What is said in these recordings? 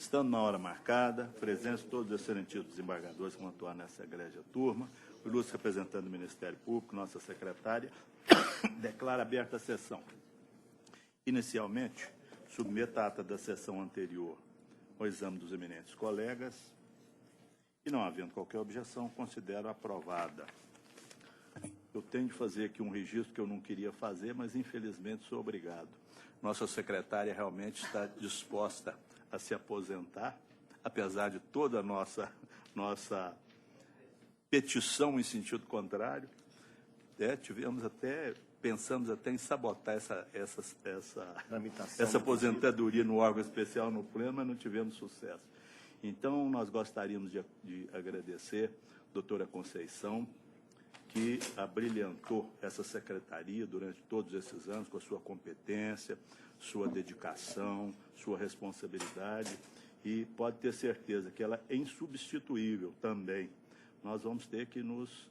Estando na hora marcada, presença de todos os excelentíssimos desembargadores que vão atuar nessa egrégia turma, o ilustre representante do Ministério Público, nossa secretária, declara aberta a sessão. Inicialmente, submeta a ata da sessão anterior ao exame dos eminentes colegas e, não havendo qualquer objeção, considero aprovada. Eu tenho de fazer aqui um registro que eu não queria fazer, mas, infelizmente, sou obrigado. Nossa secretária realmente está disposta a se aposentar, apesar de toda a nossa petição em sentido contrário. Pensamos até em sabotar essa aposentadoria no órgão especial no Pleno, mas não tivemos sucesso. Então, nós gostaríamos de agradecer a doutora Conceição, que abrilhantou essa secretaria durante todos esses anos com a sua competência, sua dedicação, sua responsabilidade, e pode ter certeza que ela é insubstituível também. Nós vamos ter que nos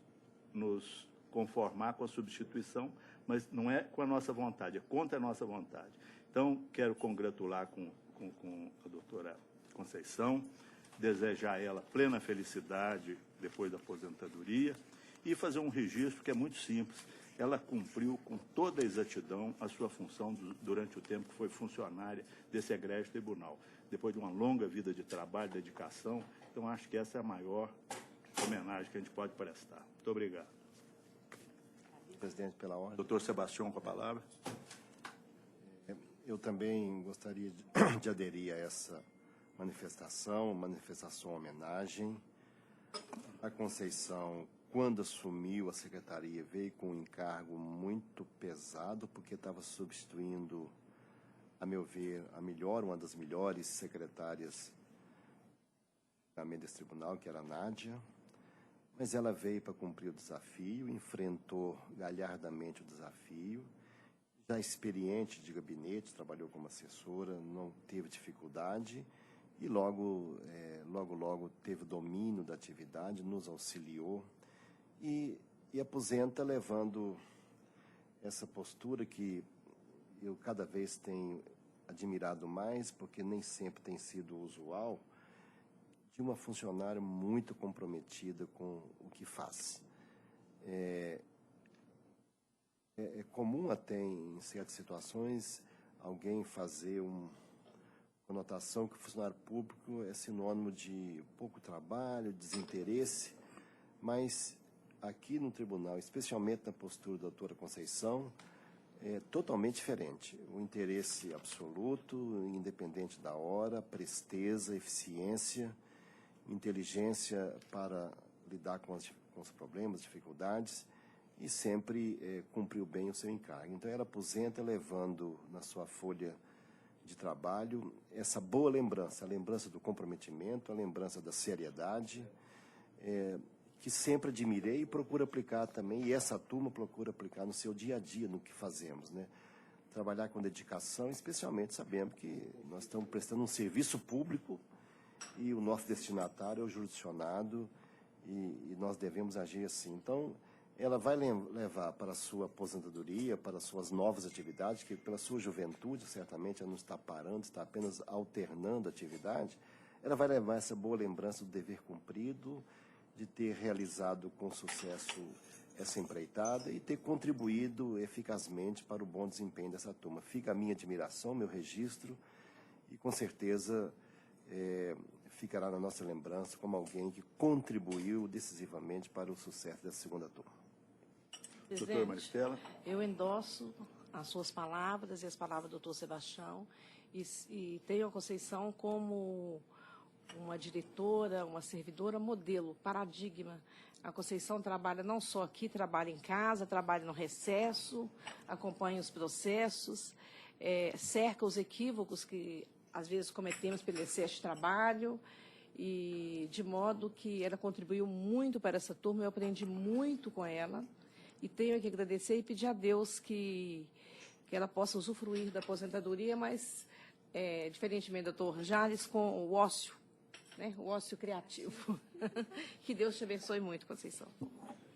conformar com a substituição, mas não é com a nossa vontade, é contra a nossa vontade. Então, quero congratular com a doutora Conceição, desejar a ela plena felicidade depois da aposentadoria e fazer um registro que é muito simples. Ela cumpriu com toda a exatidão a sua função durante o tempo que foi funcionária desse egrégio tribunal. Depois de uma longa vida de trabalho, dedicação, então acho que essa é a maior homenagem que a gente pode prestar. Muito obrigado. Presidente, pela ordem. Doutor Sebastião, com a palavra. Eu também gostaria de aderir a essa manifestação homenagem. A Conceição, quando assumiu a secretaria, veio com um encargo muito pesado, porque estava substituindo, a meu ver, uma das melhores secretárias desse tribunal, que era a Nádia. Mas ela veio para cumprir o desafio, enfrentou galhardamente o desafio, já experiente de gabinete, trabalhou como assessora, não teve dificuldade e logo teve domínio da atividade, nos auxiliou e aposenta levando essa postura que eu cada vez tenho admirado mais, porque nem sempre tem sido usual, de uma funcionária muito comprometida com o que faz. É comum até em certas situações alguém fazer uma conotação que o funcionário público é sinônimo de pouco trabalho, desinteresse, mas aqui no tribunal, especialmente na postura da doutora Conceição, é totalmente diferente. O interesse absoluto, independente da hora, presteza, eficiência, inteligência para lidar com os problemas, dificuldades, e sempre cumpriu bem o seu encargo. Então, ela aposenta levando na sua folha de trabalho essa boa lembrança, a lembrança do comprometimento, a lembrança da seriedade, que sempre admirei e procuro aplicar também, e essa turma procura aplicar no seu dia a dia, no que fazemos, né? Trabalhar com dedicação, especialmente sabendo que nós estamos prestando um serviço público e o nosso destinatário é o jurisdicionado e nós devemos agir assim. Então, ela vai levar para a sua aposentadoria, para as suas novas atividades, que pela sua juventude, certamente, ela não está parando, está apenas alternando a atividade, ela vai levar essa boa lembrança do dever cumprido, de ter realizado com sucesso essa empreitada e ter contribuído eficazmente para o bom desempenho dessa turma. Fica a minha admiração, meu registro, e com certeza ficará na nossa lembrança como alguém que contribuiu decisivamente para o sucesso dessa segunda turma. Doutora Maristela. Eu endosso as suas palavras e as palavras do doutor Sebastião e tenho a Conceição como uma diretora, uma servidora modelo, paradigma. A Conceição trabalha não só aqui, trabalha em casa, trabalha no recesso, acompanha os processos, cerca os equívocos que às vezes cometemos pelo excesso de trabalho, e de modo que ela contribuiu muito para essa turma, eu aprendi muito com ela, e tenho que agradecer e pedir a Deus que ela possa usufruir da aposentadoria, mas, diferentemente do doutor Jales, com o ócio, né, o ócio criativo. Que Deus te abençoe muito, Conceição.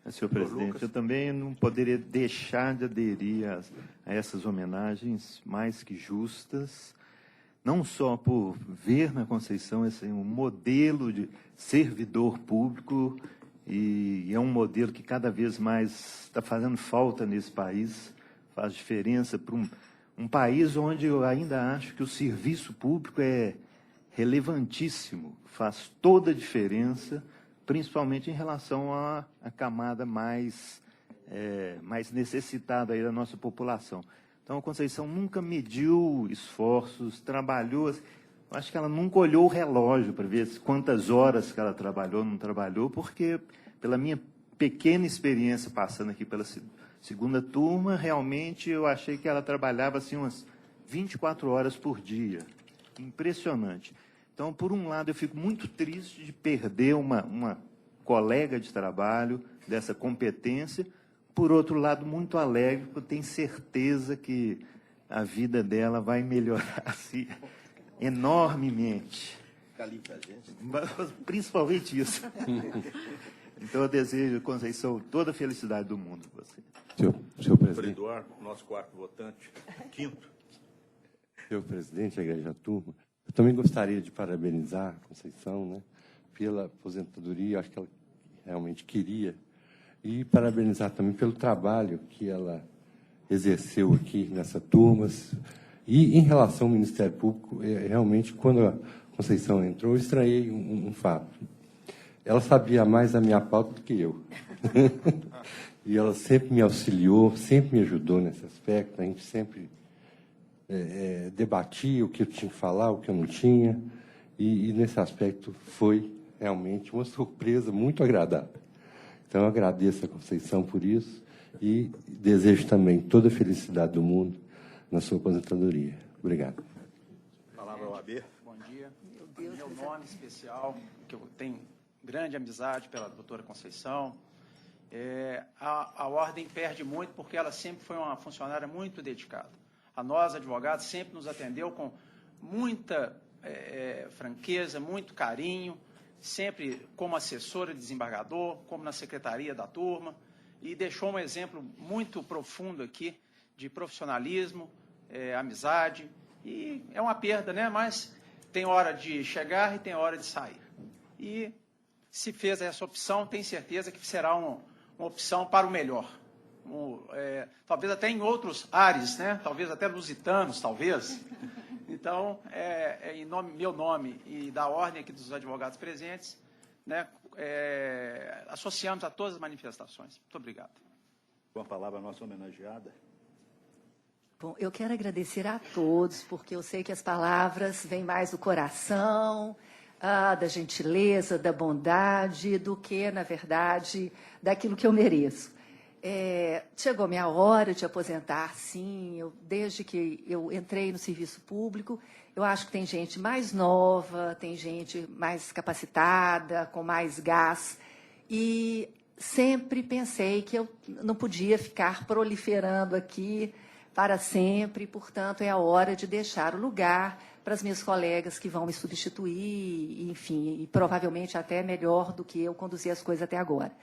Senhor presidente, eu também não poderia deixar de aderir a essas homenagens mais que justas. não só por ver na Conceição assim, um modelo de servidor público, e é um modelo que cada vez mais está fazendo falta nesse país, faz diferença para um país onde eu ainda acho que o serviço público é relevantíssimo, faz toda a diferença, principalmente em relação à camada mais necessitada aí da nossa população. Então, a Conceição nunca mediu esforços, trabalhou, acho que ela nunca olhou o relógio para ver quantas horas que ela trabalhou, não trabalhou, porque, pela minha pequena experiência passando aqui pela segunda turma, realmente eu achei que ela trabalhava assim umas 24 horas por dia. Impressionante. Então, por um lado, eu fico muito triste de perder uma colega de trabalho dessa competência, por outro lado, muito alegre, porque eu tenho certeza que a vida dela vai melhorar assim, enormemente. Fica ali pra gente. Principalmente isso. Então, eu desejo, Conceição, toda a felicidade do mundo para você. Senhor presidente. Eduardo, nosso quarto votante, quinto. Senhor presidente, a igreja turma, eu também gostaria de parabenizar a Conceição, né, pela aposentadoria, acho que ela realmente queria, e parabenizar também pelo trabalho que ela exerceu aqui nessa turma. E, em relação ao Ministério Público, realmente, quando a Conceição entrou, eu estranhei um fato. Ela sabia mais a minha pauta do que eu. E ela sempre me auxiliou, sempre me ajudou nesse aspecto. A gente sempre debatia o que eu tinha que falar, o que eu não tinha. E nesse aspecto foi realmente uma surpresa muito agradável. Então, eu agradeço a Conceição por isso e desejo também toda a felicidade do mundo na sua aposentadoria. Obrigado. Palavra ao AB. Bom dia. Meu nome especial, que eu tenho grande amizade pela doutora Conceição. A Ordem perde muito porque ela sempre foi uma funcionária muito dedicada. A nós, advogados, sempre nos atendeu com muita franqueza, muito carinho, sempre como assessora de desembargador, como na secretaria da turma, e deixou um exemplo muito profundo aqui de profissionalismo, amizade, e é uma perda, né? Mas tem hora de chegar e tem hora de sair. E se fez essa opção, tenho certeza que será uma opção para o melhor. Talvez até em outros ares, né? Talvez até lusitanos, talvez. Então, em meu nome e da ordem aqui dos advogados presentes, né, associamos a todas as manifestações. Muito obrigado. Com a palavra a nossa homenageada. Bom, eu quero agradecer a todos, porque eu sei que as palavras vêm mais do coração, da gentileza, da bondade, do que, na verdade, daquilo que eu mereço. Chegou minha hora de aposentar, sim. Desde que eu entrei no serviço público, eu acho que tem gente mais nova, tem gente mais capacitada, com mais gás. E sempre pensei que eu não podia ficar proliferando aqui para sempre, portanto, é a hora de deixar o lugar para as minhas colegas que vão me substituir, enfim, e provavelmente até melhor do que eu conduzir as coisas até agora.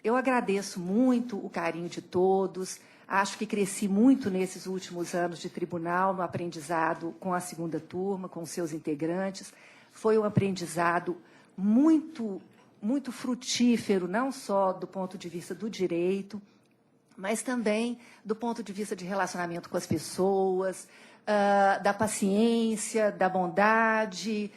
Eu agradeço muito o carinho de todos, acho que cresci muito nesses últimos anos de tribunal, no aprendizado com a segunda turma, com os seus integrantes. Foi um aprendizado muito, muito frutífero, não só do ponto de vista do direito, mas também do ponto de vista de relacionamento com as pessoas, da paciência, da bondade,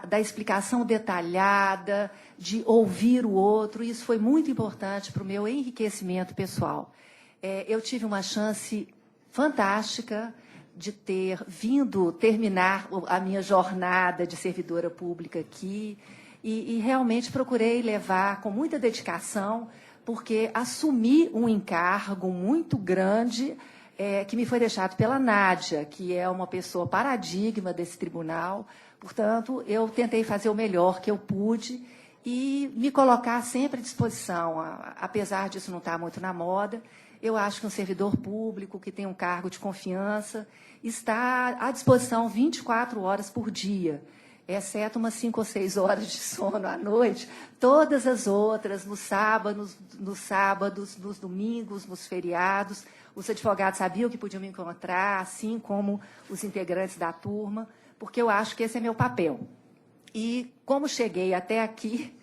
da explicação detalhada, de ouvir o outro. Isso foi muito importante para o meu enriquecimento pessoal. Eu tive uma chance fantástica de ter vindo terminar a minha jornada de servidora pública aqui e realmente procurei levar com muita dedicação, porque assumi um encargo muito grande que me foi deixado pela Nádia, que é uma pessoa paradigma desse tribunal. Portanto, eu tentei fazer o melhor que eu pude e me colocar sempre à disposição. Apesar disso não estar muito na moda, eu acho que um servidor público que tem um cargo de confiança está à disposição 24 horas por dia. exceto umas 5 ou 6 horas de sono à noite, todas as outras, nos sábados, nos domingos, nos feriados, os advogados sabiam que podiam me encontrar, assim como os integrantes da turma, porque eu acho que esse é meu papel. E como cheguei até aqui,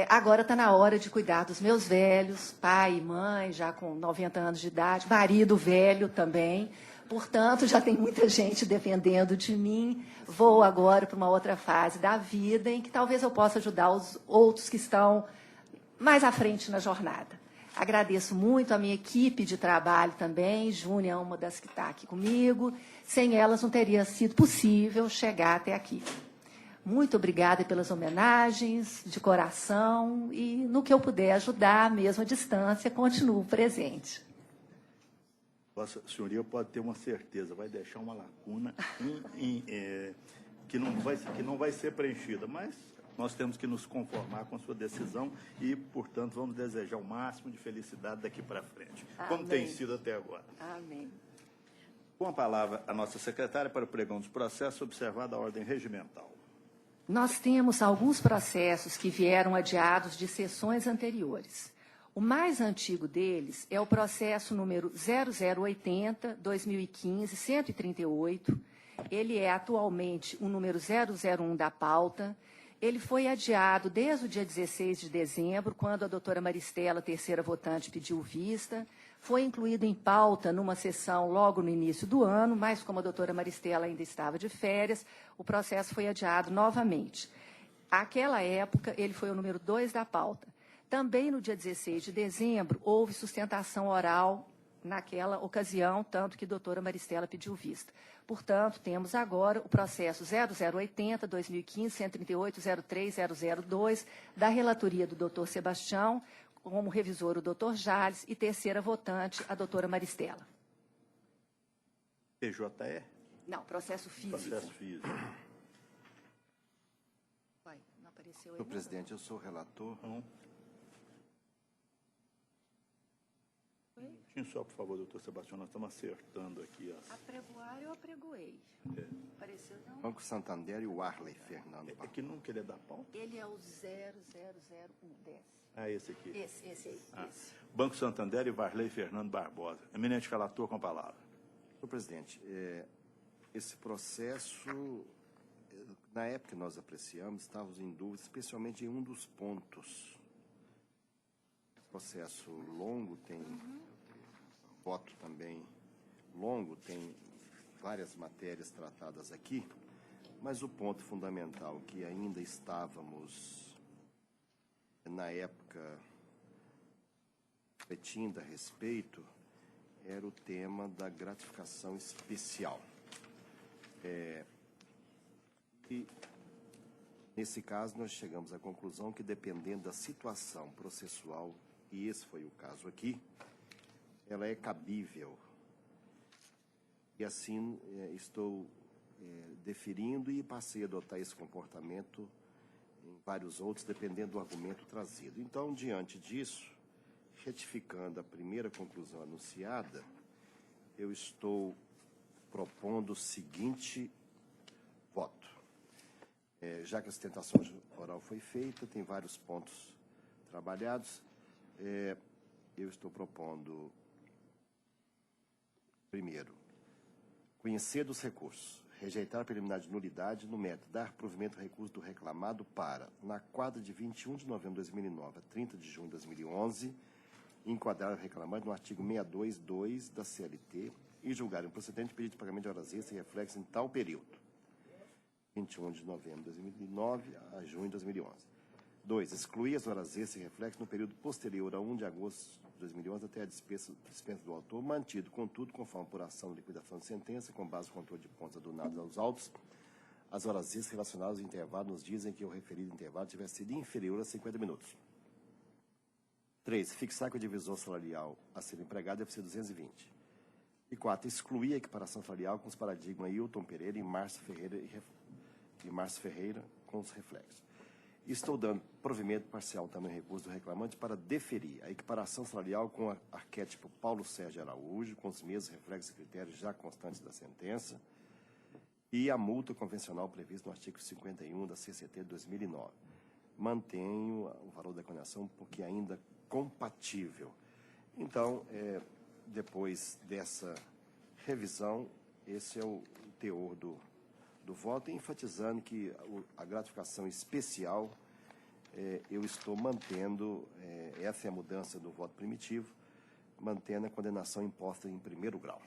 agora está na hora de cuidar dos meus velhos, pai e mãe, já com 90 anos de idade, marido velho também. Portanto, já tem muita gente dependendo de mim. Vou agora para uma outra fase da vida em que talvez eu possa ajudar os outros que estão mais à frente na jornada. Agradeço muito a minha equipe de trabalho também. Júnia é uma das que está aqui comigo. Sem elas não teria sido possível chegar até aqui. Muito obrigada pelas homenagens, de coração, e no que eu puder ajudar, mesmo à distância, continuo presente. Vossa Senhoria pode ter uma certeza, vai deixar uma lacuna que não vai ser preenchida, mas nós temos que nos conformar com a sua decisão e, portanto, vamos desejar o máximo de felicidade daqui para frente, como tem sido até agora. Amém. Com a palavra, a nossa secretária para o pregão dos processos, observada a ordem regimental. Nós temos alguns processos que vieram adiados de sessões anteriores. O mais antigo deles é o processo número 0080-2015-138. Ele é atualmente o número 001 da pauta. Ele foi adiado desde o dia 16 de dezembro, quando a doutora Maristela, terceira votante, pediu vista. Foi incluído em pauta numa sessão logo no início do ano, mas como a doutora Maristela ainda estava de férias, o processo foi adiado novamente. Àquela época, ele foi o número 2 da pauta. Também no dia 16 de dezembro, houve sustentação oral naquela ocasião, tanto que a doutora Maristela pediu vista. Portanto, temos agora o processo 0080-2015-138-03-002, da relatoria do doutor Sebastião, como revisor o doutor Jales, e terceira votante, a doutora Maristela. TJE? Não, processo físico. Processo físico. Vai, não apareceu aí, Senhor presidente, eu sou relator. Um minutinho só, por favor, doutor Sebastião, nós estamos acertando aqui as... Apregoar, eu apregoei. Apareceu, não? Banco Santander e o Arley Fernando. É que não querer dar pauta? Ele é o 0001, desce. Ah, esse aqui. Esse aí, esse. Banco Santander e Varley Fernando Barbosa. Eminente relator, com a palavra. Senhor presidente, esse processo, na época que nós apreciamos, estávamos em dúvida, especialmente em um dos pontos. Processo longo, tem voto também longo, tem várias matérias tratadas aqui, mas o ponto fundamental que ainda estávamos, na época, refletindo a respeito, era o tema da gratificação especial. E, nesse caso, nós chegamos à conclusão que, dependendo da situação processual, e esse foi o caso aqui, ela é cabível. E assim estou deferindo e passei a adotar esse comportamento em vários outros, dependendo do argumento trazido. Então, diante disso, retificando a primeira conclusão anunciada, eu estou propondo o seguinte voto. Já que a sustentação oral foi feita, tem vários pontos trabalhados, eu estou propondo, primeiro, conhecer dos recursos, rejeitar a preliminar de nulidade no mérito, dar provimento ao recurso do reclamado para, na quadra de 21 de novembro de 2009 a 30 de junho de 2011, enquadrar o reclamante no artigo 622 da CLT e julgar improcedente pedido de pagamento de horas extras e reflexo em tal período, 21 de novembro de 2009 a junho de 2011. 2. Excluir as horas extras e reflexo no período posterior a 1 de agosto de 2011 até a dispensa do autor, mantido, contudo, conforme apuração de liquidação de sentença, com base no controle de pontos adunados aos autos, as horas extras relacionadas ao intervalo nos dias em que o referido intervalo tivesse sido inferior a 50 minutos. 3. Fixar que o divisor salarial a ser empregado deve ser 220. E 4. Excluir a equiparação salarial com os paradigmas Hilton Pereira e Márcio Ferreira com os reflexos. Estou dando provimento parcial também recurso do reclamante para deferir a equiparação salarial com o arquétipo Paulo Sérgio Araújo, com os mesmos reflexos e critérios já constantes da sentença, e a multa convencional prevista no artigo 51 da CCT de 2009. Mantenho o valor da condenação porque ainda compatível. Então, depois dessa revisão, esse é o teor do voto, enfatizando que a gratificação especial eu estou mantendo, essa é a mudança do voto primitivo, mantendo a condenação imposta em primeiro grau.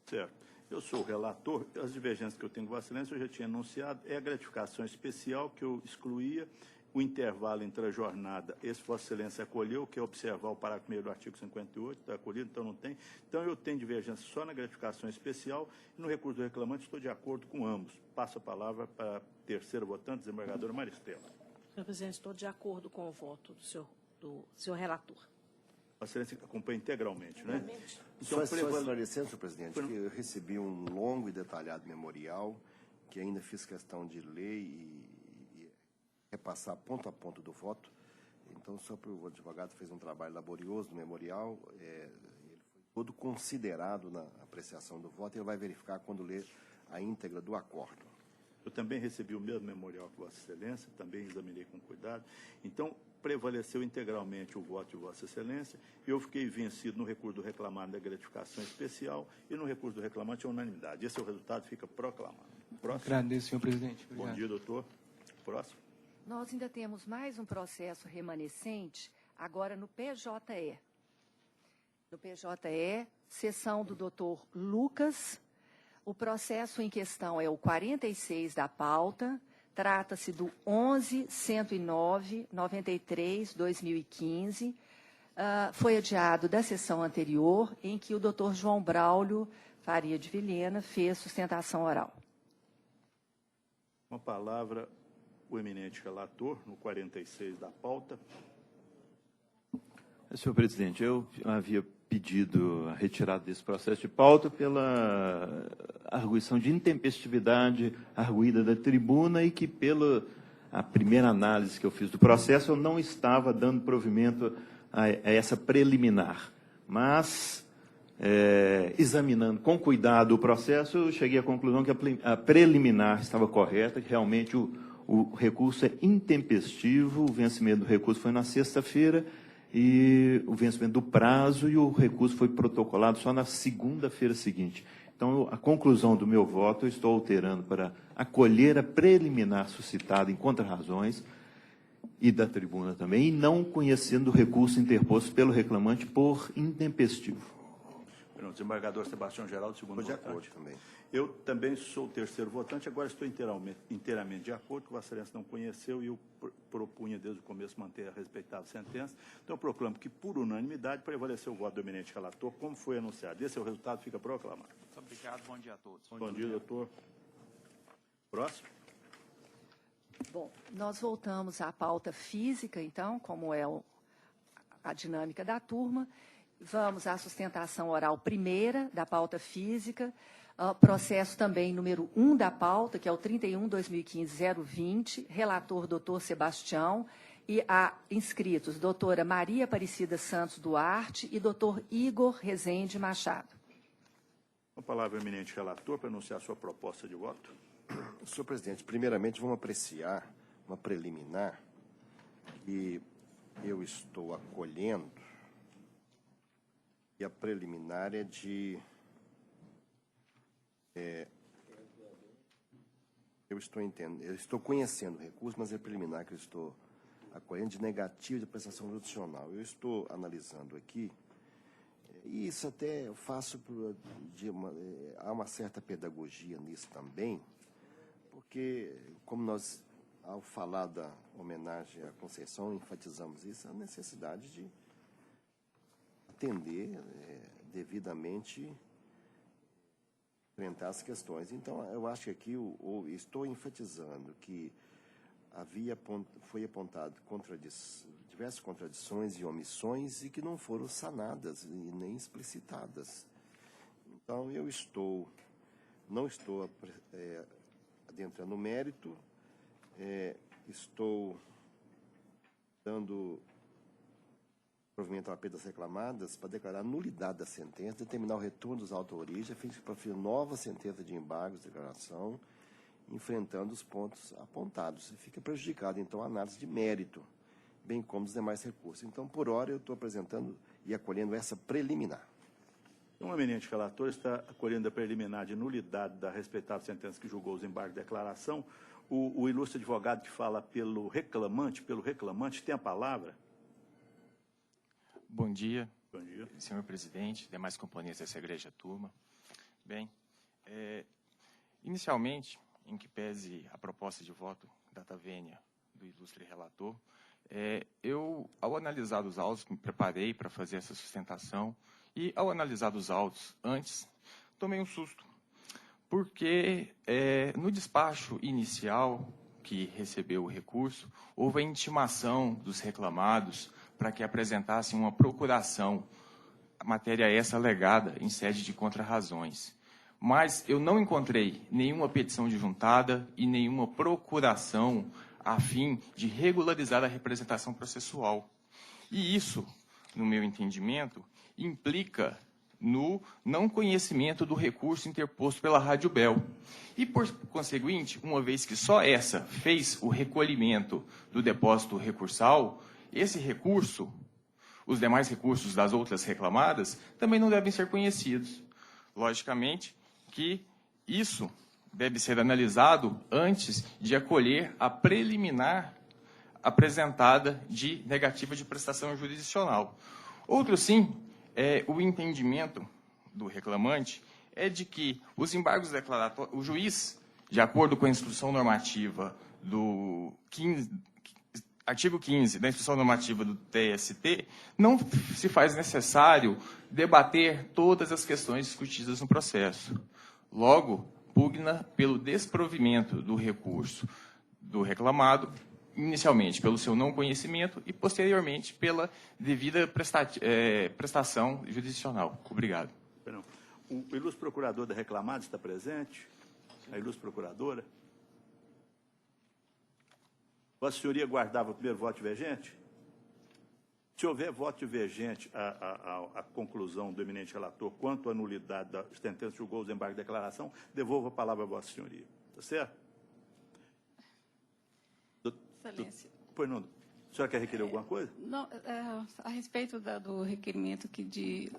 Certo. Eu sou o relator, as divergências que eu tenho com Vossa Excelência, eu já tinha anunciado, é a gratificação especial que eu excluía, o intervalo entre a jornada, esse Vossa Excelência acolheu, que é observar o parágrafo 1º do artigo 58, está acolhido, então não tem. Então eu tenho divergência só na gratificação especial e no recurso do reclamante estou de acordo com ambos. Passo a palavra para a terceira votante, desembargadora Maristela. Senhor presidente, estou de acordo com o voto do senhor relator. Vossa Excelência acompanha integralmente, né? Só esclarecendo, senhor presidente, que eu recebi um longo e detalhado memorial, que ainda fiz questão de ler e repassar ponto a ponto do voto. Então, o advogado fez um trabalho laborioso no memorial, ele foi todo considerado na apreciação do voto, e ele vai verificar quando ler a íntegra do acordo. Eu também recebi o mesmo memorial que Vossa Excelência, também examinei com cuidado. Então, prevaleceu integralmente o voto de Vossa Excelência. Eu fiquei vencido no recurso do reclamado da gratificação especial e no recurso do reclamante a unanimidade. Esse é o resultado, fica proclamado. Próximo. Agradeço, senhor presidente. Obrigado. Bom dia, doutor. Próximo. Nós ainda temos mais um processo remanescente, agora no PJE. No PJE, sessão do doutor Lucas. O processo em questão é o 46 da pauta, trata-se do 11.109/93/2015. Foi adiado da sessão anterior, em que o doutor João Braulio Faria de Vilhena fez sustentação oral. Uma palavra, o eminente relator, no 46 da pauta. Senhor presidente, eu havia pedido a retirada desse processo de pauta pela arguição de intempestividade arguída da tribuna e que, pela a primeira análise que eu fiz do processo, eu não estava dando provimento a essa preliminar. Mas, examinando com cuidado o processo, eu cheguei à conclusão que a preliminar estava correta, que realmente o recurso é intempestivo, o vencimento do recurso foi na sexta-feira, e o vencimento do prazo e o recurso foi protocolado só na segunda-feira seguinte. Então, a conclusão do meu voto, eu estou alterando para acolher a preliminar suscitada em contrarrazões e da tribuna também, e não conhecendo o recurso interposto pelo reclamante por intempestivo. Desembargador Sebastião Geraldo, segundo Estou de votante. acordo também. Eu também sou o terceiro votante, agora estou inteiramente de acordo, que Vossa Excelência não conheceu e eu propunha desde o começo manter a respeitável sentença. Então, eu proclamo que, por unanimidade, prevaleceu o voto do eminente relator, como foi anunciado. Esse é o resultado, fica proclamado. Muito obrigado, bom dia a todos. Bom dia, doutor. Próximo. Bom, nós voltamos à pauta física, então, como é a dinâmica da turma. Vamos à sustentação oral primeira da pauta física, processo também número 1 da pauta, que é o 31/2015-020, relator doutor Sebastião, e há inscritos doutora Maria Aparecida Santos Duarte e doutor Igor Rezende Machado. Com a palavra, eminente relator, para anunciar a sua proposta de voto. Senhor presidente, primeiramente vamos apreciar uma preliminar que eu estou acolhendo, e a preliminar é de... eu estou conhecendo o recurso, mas é preliminar que eu estou acolhendo de negativo de prestação judicial. Eu estou analisando aqui, e isso até eu faço há uma certa pedagogia nisso também, porque, como nós, ao falar da homenagem à Conceição, enfatizamos isso, a necessidade de atender devidamente, enfrentar as questões. Então, eu acho que aqui estou enfatizando que foi apontado diversas contradições e omissões e que não foram sanadas e nem explicitadas. Então, eu não estou adentrando no mérito, estou provimento a perdas reclamadas para declarar nulidade da sentença, determinar o retorno dos autos à origem, a fim de proferir nova sentença de embargo de declaração, enfrentando os pontos apontados. Fica prejudicado, então, a análise de mérito, bem como os demais recursos. Então, por hora, eu estou apresentando e acolhendo essa preliminar. O eminente relator está acolhendo a preliminar de nulidade da respeitável sentença que julgou os embargos de declaração. O ilustre advogado que fala pelo reclamante, tem a palavra. Bom dia. Bom dia. Senhor presidente, demais componentes dessa egregia turma. Bem, inicialmente, em que pese a proposta de voto data vênia do ilustre relator, eu, ao analisar os autos, me preparei para fazer essa sustentação e, ao analisar os autos antes, tomei um susto, porque no despacho inicial que recebeu o recurso, houve a intimação dos reclamados para que apresentassem uma procuração, a matéria essa alegada em sede de contrarrazões. Mas eu não encontrei nenhuma petição de juntada e nenhuma procuração a fim de regularizar a representação processual. E isso, no meu entendimento, implica no não conhecimento do recurso interposto pela Rádio Bel. E, por conseguinte, uma vez que só essa fez o recolhimento do depósito recursal, esse recurso, os demais recursos das outras reclamadas, também não devem ser conhecidos. Logicamente que isso deve ser analisado antes de acolher a preliminar apresentada de negativa de prestação jurisdicional. Outro sim, o entendimento do reclamante é de que os embargos declaratórios, o juiz, de acordo com a instrução normativa do artigo 15 da instrução normativa do TST, não se faz necessário debater todas as questões discutidas no processo. Logo, pugna pelo desprovimento do recurso do reclamado, inicialmente pelo seu não conhecimento e, posteriormente, pela devida prestação jurisdicional. Obrigado. O ilustre procurador da reclamada está presente? A ilustre procuradora? Vossa Senhoria guardava o primeiro voto divergente? Se houver voto divergente à conclusão do eminente relator quanto à nulidade da sentença julgou os embargos de declaração, devolvo a palavra a Vossa Senhoria. Está certo? Excelência. Pois não. A senhora quer requerer alguma coisa? Não, a respeito do requerimento,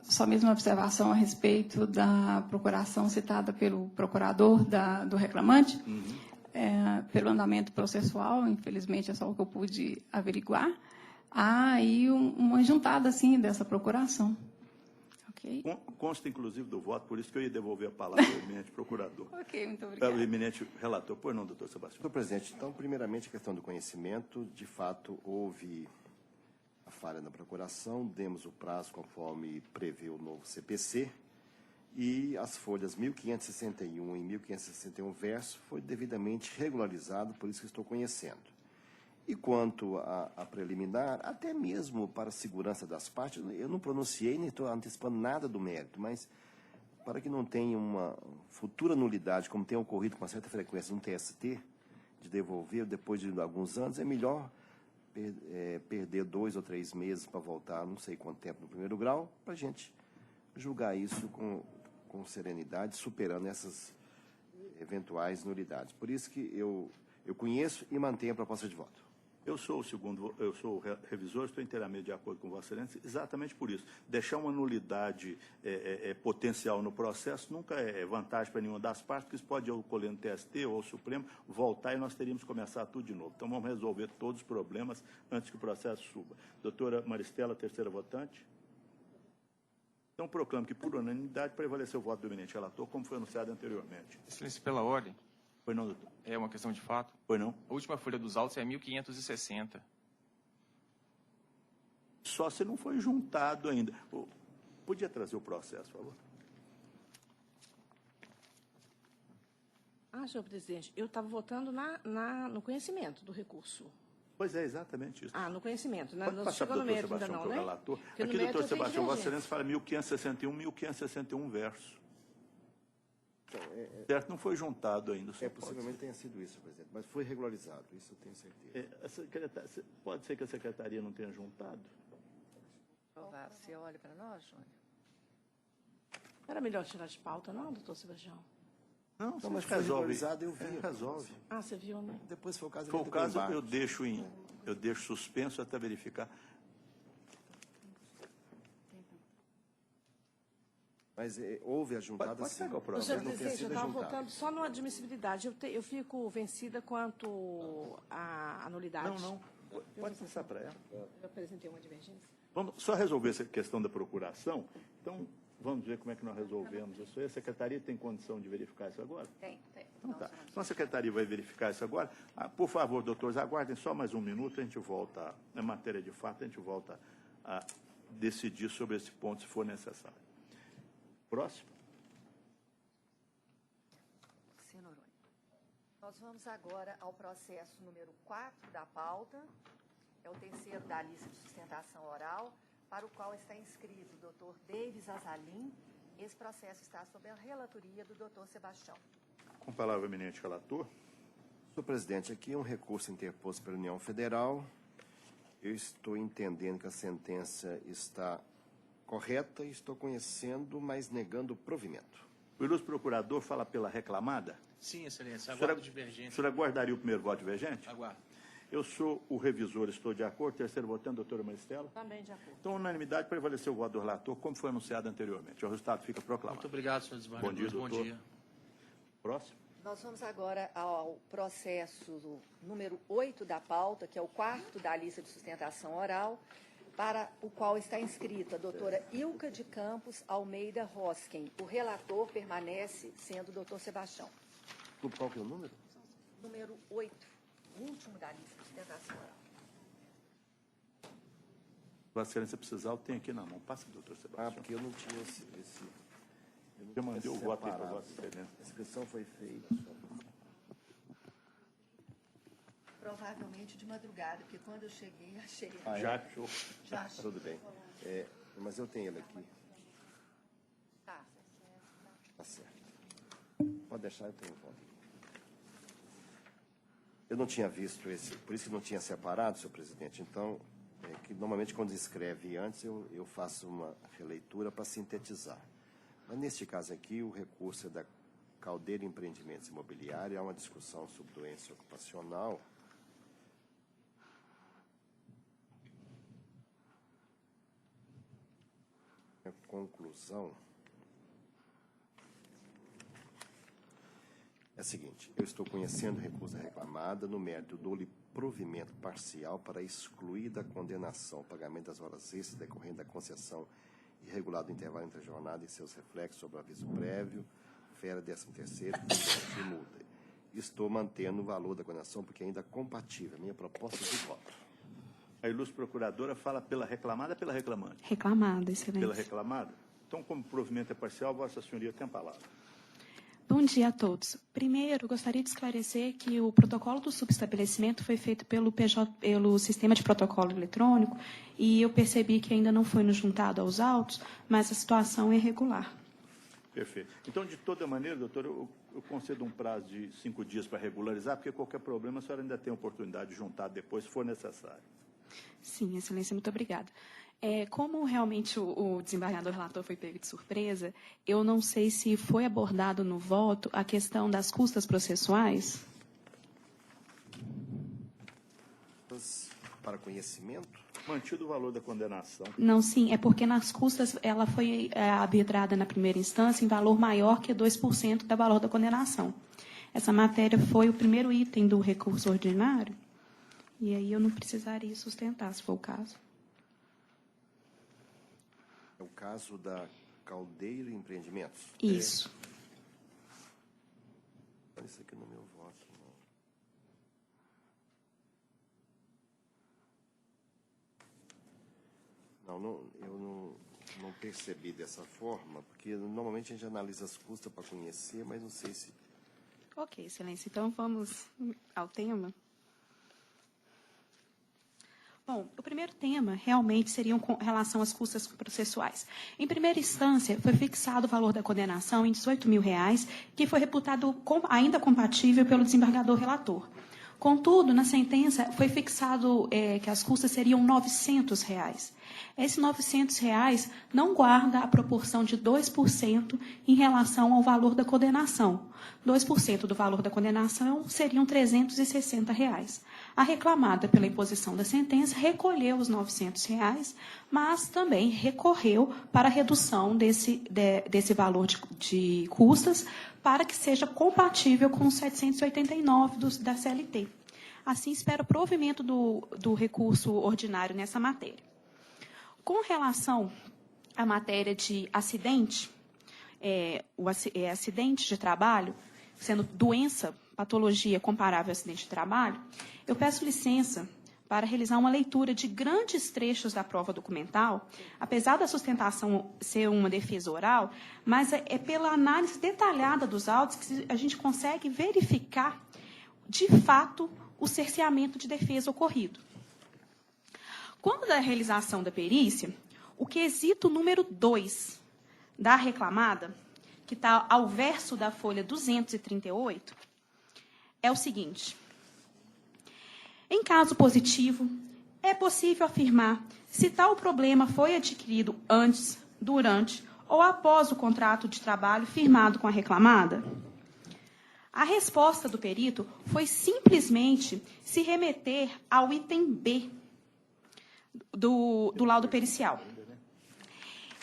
só mesmo uma observação a respeito da procuração citada pelo procurador do reclamante, pelo andamento processual, infelizmente é só o que eu pude averiguar, há aí uma juntada assim, dessa procuração. Okay? Consta, inclusive, do voto, por isso que eu ia devolver a palavra ao eminente procurador. Ok, muito obrigada. O eminente relator. Pois não, doutor Sebastião. Senhor presidente, então, primeiramente, a questão do conhecimento. De fato, houve a falha na procuração, demos o prazo conforme prevê o novo CPC, e as folhas 1561 e 1561 verso foi devidamente regularizado, por isso que estou conhecendo. E quanto à preliminar, até mesmo para a segurança das partes, eu não pronunciei nem estou antecipando nada do mérito, mas para que não tenha uma futura nulidade, como tem ocorrido com uma certa frequência no TST, de devolver depois de alguns anos, é melhor perder 2 ou 3 meses para voltar, não sei quanto tempo no primeiro grau, para a gente julgar isso com serenidade, superando essas eventuais nulidades. Por isso que eu conheço e mantenho a proposta de voto. Eu sou o revisor, estou inteiramente de acordo com Vossa Excelência, exatamente por isso. Deixar uma nulidade potencial no processo nunca é vantagem para nenhuma das partes, porque isso pode ocorrer no TST ou Supremo, voltar e nós teríamos que começar tudo de novo. Então, vamos resolver todos os problemas antes que o processo suba. Doutora Maristela, terceira votante. Então, proclamo que, por unanimidade, prevaleceu o voto do eminente relator, como foi anunciado anteriormente. Excelência, pela ordem. Pois não, doutor? É uma questão de fato. Pois não? A última folha dos autos é 1560. Só se não foi juntado ainda. Podia trazer o processo, por favor? Senhor presidente, eu estava votando no conhecimento do recurso. Pois é, exatamente isso. No conhecimento. Pode passar para o doutor Sebastião, que é o relator. Aqui, doutor Sebastião, Vossa Excelência fala 1561, 1561 verso. Certo, não foi juntado ainda. Possivelmente tenha sido isso, presidente, mas foi regularizado, isso eu tenho certeza. Pode ser que a secretaria não tenha juntado? Aprovado. Você olha para nós, Júnior? Era melhor tirar de pauta, não, doutor Sebastião? Não, Não, mas foi resolve. regularizado, eu vi. Resolve. Ah, você viu, né? Depois foi o caso... For o do caso, embarque. eu deixo suspenso até verificar. Mas houve a juntada, Pode sim. pegar o próximo. Senhor Talvez não tenha presidente, eu sido estava juntada. votando só na admissibilidade. Eu fico vencida quanto à anulidade. Não. Pode passar para ela. Eu apresentei uma divergência. Vamos só resolver essa questão da procuração. Então, vamos ver como é que nós resolvemos isso aí. A secretaria tem condição de verificar isso agora? Tem. Então, tá. Então, a secretaria vai verificar isso agora. Por favor, doutores, aguardem só mais um minuto. A gente volta, na matéria de fato, a gente volta a decidir sobre esse ponto, se for necessário. Próximo. Noronha. Nós vamos agora ao processo número 4 da pauta. É o terceiro da lista de sustentação oral, para o qual está inscrito o doutor Davis Azalim. Esse processo está sob a relatoria do doutor Sebastião. Com a palavra, eminente relator. Senhor presidente, aqui é um recurso interposto pela União Federal. Eu estou entendendo que a sentença está correta e estou conhecendo, mas negando o provimento. O ilustre procurador fala pela reclamada. Sim, excelência. O senhor- Aguardo divergente. O senhor aguardaria o primeiro voto divergente? Aguardo. Eu sou o revisor, estou de acordo. Terceiro votante, doutora Maristela. Também de acordo. Então, unanimidade, prevaleceu o voto do relator, como foi anunciado anteriormente. O resultado fica proclamado. Muito obrigado, senhor desembargador. Bom dia, doutor. Próximo. Nós vamos agora ao processo número 8 da pauta, que é o quarto da lista de sustentação oral, para o qual está inscrito a doutora Ilka de Campos Almeida Rosken. O relator permanece sendo o doutor Sebastião. Qual que é o número? Número 8, o último da lista de sustentação oral. Vossa Excelência precisar, eu tenho aqui na mão. Passa, doutor Sebastião. Porque eu não tinha esse eu não Eu mandei tinha o voto aí para separado. Vossa Excelência. A inscrição foi feita. Provavelmente de madrugada, porque quando eu cheguei, achei. Já achou. Já achei. Tudo bem. Mas eu tenho ele aqui. Tá. Tá certo. Pode deixar, eu tenho voto. Eu não tinha visto esse, por isso que não tinha separado, senhor presidente. Então, que normalmente quando escreve antes, eu faço uma releitura para sintetizar. Mas neste caso aqui, o recurso é da Caldeira Empreendimentos Imobiliários, há uma discussão sobre doença ocupacional. A conclusão é a seguinte: eu estou conhecendo o recurso da reclamada no mérito do provimento parcial para excluir da condenação o pagamento das horas extras decorrente da concessão irregular do intervalo entre a jornada e seus reflexos sobre o aviso prévio, férias 13º e multa. Estou mantendo o valor da condenação porque ainda é compatível. Minha proposta de voto. A ilustre procuradora fala pela reclamada ou pela reclamante? Reclamada, excelência. Pela reclamada? Então, como provimento é parcial, Vossa Senhoria tem a palavra. Bom dia a todos. Primeiro, gostaria de esclarecer que o protocolo do subestabelecimento foi feito pelo sistema de protocolo eletrônico e eu percebi que ainda não foi nos juntado aos autos, mas a situação é irregular. Perfeito. Então, de toda maneira, doutor, eu concedo um prazo de 5 dias para regularizar, porque qualquer problema a senhora ainda tem a oportunidade de juntar depois, se for necessário. Sim, excelência, muito obrigada. Como realmente o desembargador relator foi pego de surpresa, eu não sei se foi abordado no voto a questão das custas processuais. Para conhecimento? Mantido o valor da condenação. Não, sim, é porque nas custas ela foi arbitrada na primeira instância em valor maior que 2% do valor da condenação. Essa matéria foi o primeiro item do recurso ordinário, e aí eu não precisaria sustentar, se for o caso. É o caso da Caldeira Empreendimentos? Isso. Olha isso aqui no meu voto. Eu não percebi dessa forma, porque normalmente a gente analisa as custas para conhecer, mas não sei se... Ok, excelência. Então, vamos ao tema. Bom, o primeiro tema realmente seria com relação às custas processuais. Em primeira instância, foi fixado o valor da condenação em R$ 18.000, que foi reputado ainda compatível pelo desembargador relator. Contudo, na sentença foi fixado que as custas seriam R$ 900. Esses R$ 900 não guarda a proporção de 2% em relação ao valor da condenação. 2% do valor da condenação seriam R$ 360. A reclamada pela imposição da sentença recolheu os R$ 900, mas também recorreu para a redução desse valor de custas para que seja compatível com os 789 da CLT. Assim, espero o provimento do recurso ordinário nessa matéria. Com relação à matéria de acidente, acidente de trabalho, sendo doença, patologia comparável a acidente de trabalho, eu peço licença para realizar uma leitura de grandes trechos da prova documental, apesar da sustentação ser uma defesa oral, mas é pela análise detalhada dos autos que a gente consegue verificar, de fato, o cerceamento de defesa ocorrido. Quando da realização da perícia, o quesito número 2 da reclamada, que está ao verso da folha 238, é o seguinte: em caso positivo, é possível afirmar se tal problema foi adquirido antes, durante ou após o contrato de trabalho firmado com a reclamada? A resposta do perito foi simplesmente se remeter ao item B do laudo pericial.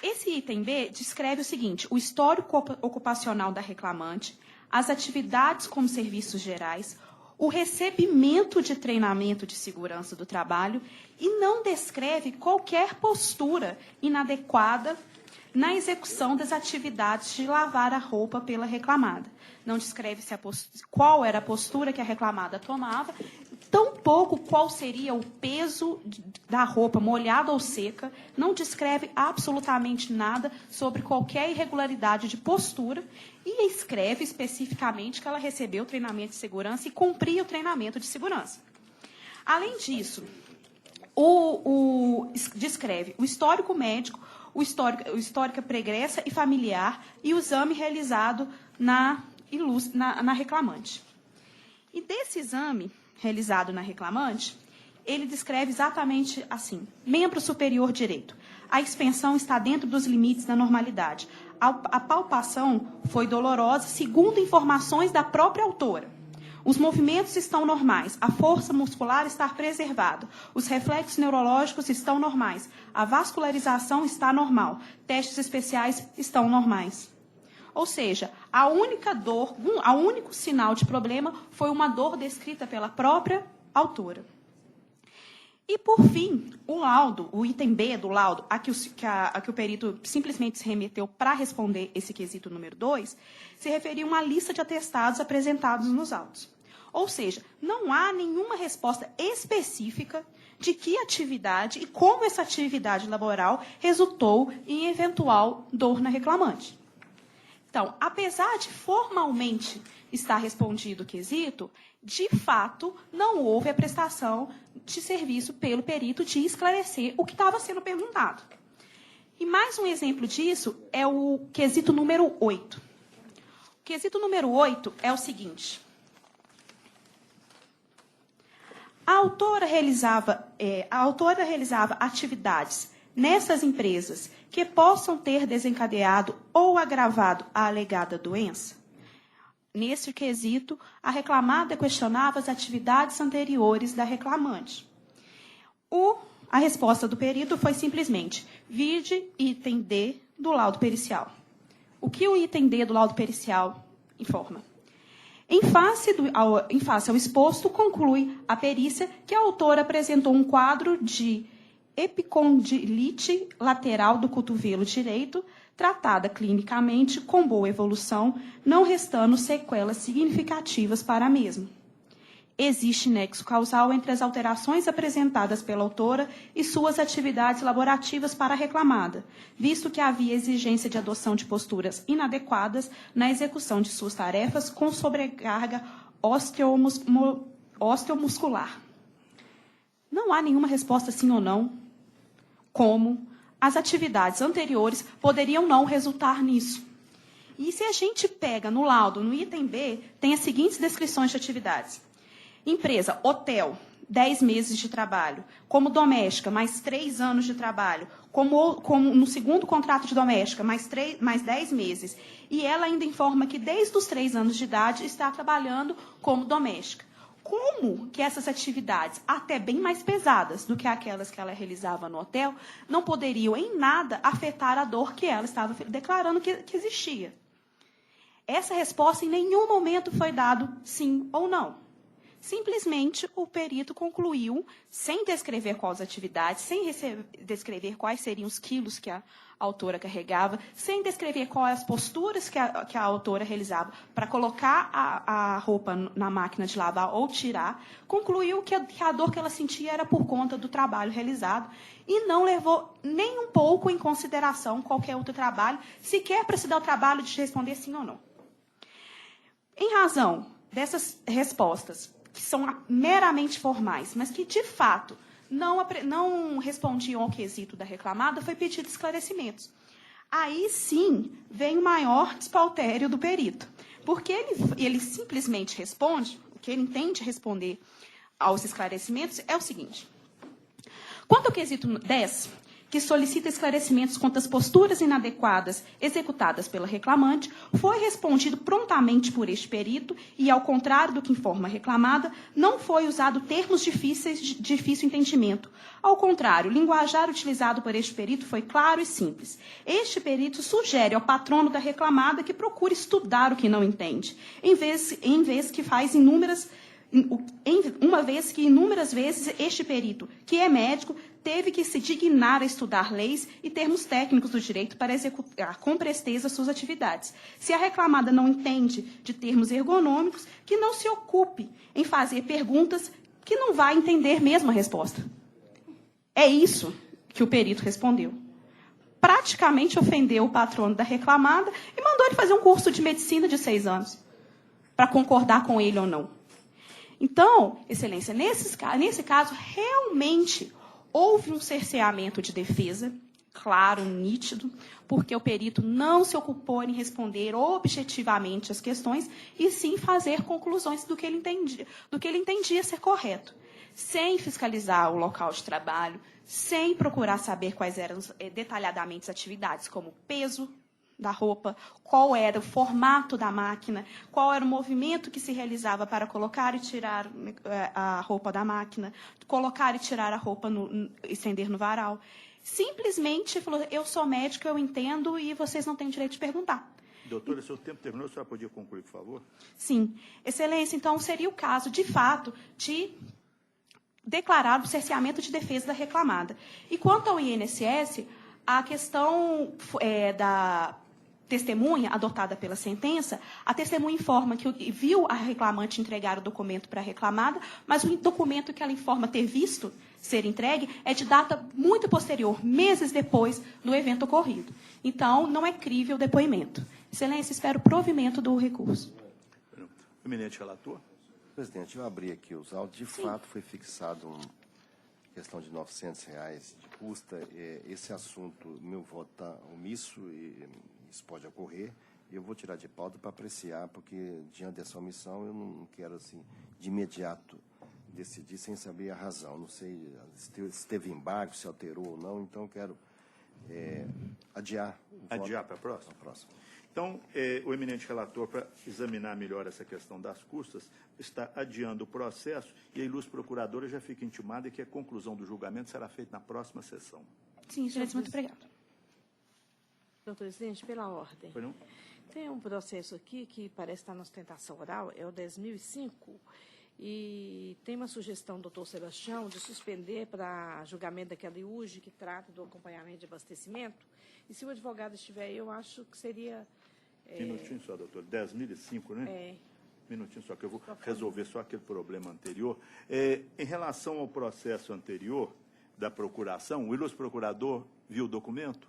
Esse item B descreve o seguinte: o histórico ocupacional da reclamante, as atividades como serviços gerais, o recebimento de treinamento de segurança do trabalho e não descreve qualquer postura inadequada na execução das atividades de lavar a roupa pela reclamada. Não descreve qual era a postura que a reclamada tomava, tampouco qual seria o peso da roupa molhada ou seca, não descreve absolutamente nada sobre qualquer irregularidade de postura e escreve especificamente que ela recebeu treinamento de segurança e cumpria o treinamento de segurança. Além disso, descreve o histórico médico, o histórico pregressa e familiar e o exame realizado na reclamante. E desse exame realizado na reclamante, ele descreve exatamente assim: membro superior direito. A expensão está dentro dos limites da normalidade. A palpação foi dolorosa, segundo informações da própria autora. Os movimentos estão normais, a força muscular está preservada, os reflexos neurológicos estão normais, a vascularização está normal, testes especiais estão normais. Ou seja, a única dor, o único sinal de problema foi uma dor descrita pela própria autora. E, por fim, o laudo, o item B do laudo, a que o perito simplesmente se remeteu para responder esse quesito número 2, se referia a uma lista de atestados apresentados nos autos. Ou seja, não há nenhuma resposta específica de que atividade e como essa atividade laboral resultou em eventual dor na reclamante. Então, apesar de formalmente estar respondido o quesito, de fato, não houve a prestação de serviço pelo perito de esclarecer o que estava sendo perguntado. E mais um exemplo disso é o quesito número 8. O quesito número 8 é o seguinte: a autora realizava atividades nessas empresas que possam ter desencadeado ou agravado a alegada doença? Nesse quesito, a reclamada questionava as atividades anteriores da reclamante. A resposta do perito foi simplesmente: vide item D do laudo pericial. O que o item D do laudo pericial informa? Em face ao exposto, conclui a perícia que a autora apresentou um quadro de epicondilite lateral do cotovelo direito, tratada clinicamente com boa evolução, não restando sequelas significativas para a mesma. Existe nexo causal entre as alterações apresentadas pela autora e suas atividades laborativas para a reclamada, visto que havia exigência de adoção de posturas inadequadas na execução de suas tarefas com sobrecarga osteomuscular. Não há nenhuma resposta sim ou não, como as atividades anteriores poderiam não resultar nisso. E se a gente pega no laudo, no item B, tem as seguintes descrições de atividades. Empresa, hotel, 10 meses de trabalho. Como doméstica, mais 3 anos de trabalho. Como no segundo contrato de doméstica, mais 10 meses. E ela ainda informa que, desde os 3 anos de idade, está trabalhando como doméstica. Como que essas atividades, até bem mais pesadas do que aquelas que ela realizava no hotel, não poderiam em nada afetar a dor que ela estava declarando que existia? Essa resposta em nenhum momento foi dado sim ou não. Simplesmente o perito concluiu, sem descrever quais atividades, sem descrever quais seriam os quilos que a autora carregava, sem descrever quais as posturas que a autora realizava para colocar a roupa na máquina de lavar ou tirar, concluiu que a dor que ela sentia era por conta do trabalho realizado e não levou nem um pouco em consideração qualquer outro trabalho, sequer para se dar o trabalho de responder sim ou não. Em razão dessas respostas, que são meramente formais, mas que, de fato, não respondiam ao quesito da reclamada, foi pedido esclarecimentos. Aí, sim, vem o maior despautério do perito, porque ele simplesmente responde, o que ele entende responder aos esclarecimentos é o seguinte. Quanto ao quesito 10, que solicita esclarecimentos quanto às posturas inadequadas executadas pela reclamante, foi respondido prontamente por este perito e, ao contrário do que informa a reclamada, não foi usado termos difíceis de difícil entendimento. Ao contrário, o linguajar utilizado por este perito foi claro e simples. Este perito sugere ao patrono da reclamada que procure estudar o que não entende, uma vez que inúmeras vezes este perito, que é médico, teve que se dignar a estudar leis e termos técnicos do direito para executar com presteza suas atividades. Se a reclamada não entende de termos ergonômicos, que não se ocupe em fazer perguntas que não vai entender mesmo a resposta. É isso que o perito respondeu. Praticamente ofendeu o patrono da reclamada e mandou ele fazer um curso de medicina de 6 anos, para concordar com ele ou não. Então, Excelência, nesse caso, realmente houve um cerceamento de defesa, claro, nítido, porque o perito não se ocupou em responder objetivamente as questões e sim fazer conclusões do que ele entendia ser correto, sem fiscalizar o local de trabalho, sem procurar saber quais eram detalhadamente as atividades, como peso da roupa, qual era o formato da máquina, qual era o movimento que se realizava para colocar e tirar a roupa da máquina, colocar e tirar a roupa, estender no varal. Simplesmente falou, eu sou médico, eu entendo e vocês não têm direito de perguntar. Doutora, seu tempo terminou, a senhora podia concluir, por favor? Sim. Excelência, então seria o caso, de fato, de declarar o cerceamento de defesa da reclamada. E quanto ao INSS, a questão da testemunha adotada pela sentença, a testemunha informa que viu a reclamante entregar o documento para a reclamada, mas o documento que ela informa ter visto ser entregue é de data muito posterior, meses depois do evento ocorrido. Então, não é crível o depoimento. Excelência, espero o provimento do recurso. Eminente relator. Presidente, eu abri aqui os autos. De fato, foi fixado uma questão de R$ 900 de custa. Esse assunto, meu voto está omisso e isso pode ocorrer. Eu vou tirar de pauta para apreciar, porque, diante dessa omissão, eu não quero, assim, de imediato, decidir sem saber a razão. Não sei se teve embargo, se alterou ou não, então eu quero adiar o voto. Adiar para a próxima? Para a próxima. Então, o eminente relator, para examinar melhor essa questão das custas, está adiando o processo e a ilustre procuradora já fica intimada que a conclusão do julgamento será feita na próxima sessão. Sim, excelência, muito obrigada. Senhor presidente, pela ordem. Foi não? Tem um processo aqui que parece estar na sustentação oral, é o 10.005, e tem uma sugestão do doutor Sebastião de suspender para julgamento daquela IUG que trata do acompanhamento de abastecimento. E se o advogado estiver aí, eu acho que seria... Minutinho só, doutor. 10.005, né? Minutinho só, que eu vou resolver só aquele problema anterior. Em relação ao processo anterior da procuração, o ilustre procurador viu o documento?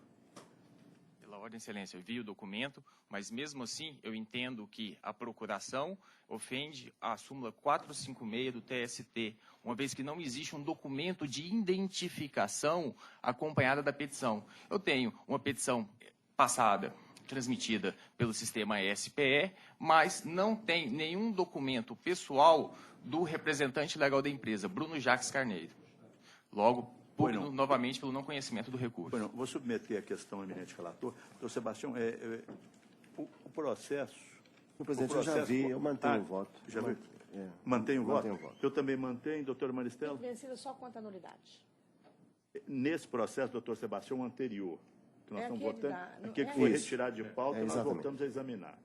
Pela ordem, excelência, eu vi o documento, mas mesmo assim eu entendo que a procuração ofende a súmula 456 do TST, uma vez que não existe um documento de identificação acompanhada da petição. Eu tenho uma petição passada, transmitida pelo sistema SPE, mas não tem nenhum documento pessoal do representante legal da empresa, Bruno Jacques Carneiro. Logo, novamente, pelo não conhecimento do recurso. Bueno, vou submeter a questão ao eminente relator. Doutor Sebastião, o processo... Senhor presidente, eu já vi, eu mantenho o voto. Já vi? Mantém o voto? Mantenho o voto. Eu também mantenho, doutora Maristela? Vencido só quanto à nulidade. Nesse processo, doutor Sebastião, anterior, que nós estamos votando, aquele que é foi isso. retirado de pauta, nós exatamente. voltamos a examinar.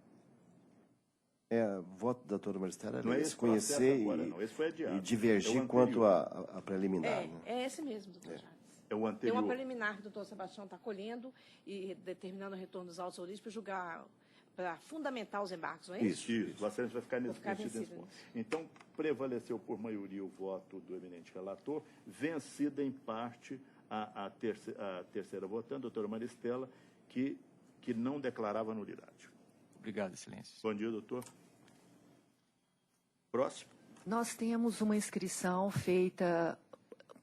Voto da doutora Maristela Não é era esse conhecer processo agora, não. Esse foi adiado. e É divergir o quanto anterior. a preliminar. né? É esse mesmo, doutor Jacques. É o Tem anterior. uma preliminar que o doutor Sebastião está colhendo e determinando o retorno dos autos origens para julgar, para fundamentar os embargos, não é isso? Isso. Vossa Excelência vai ficar nesse ficar sentido. vencido Nesse ponto. Então, prevaleceu por maioria o voto do eminente relator, vencida em parte a terceira votante, a doutora Maristela, que não declarava nulidade. Obrigado, Excelência. Bom dia, doutor. Próximo. Nós temos uma inscrição feita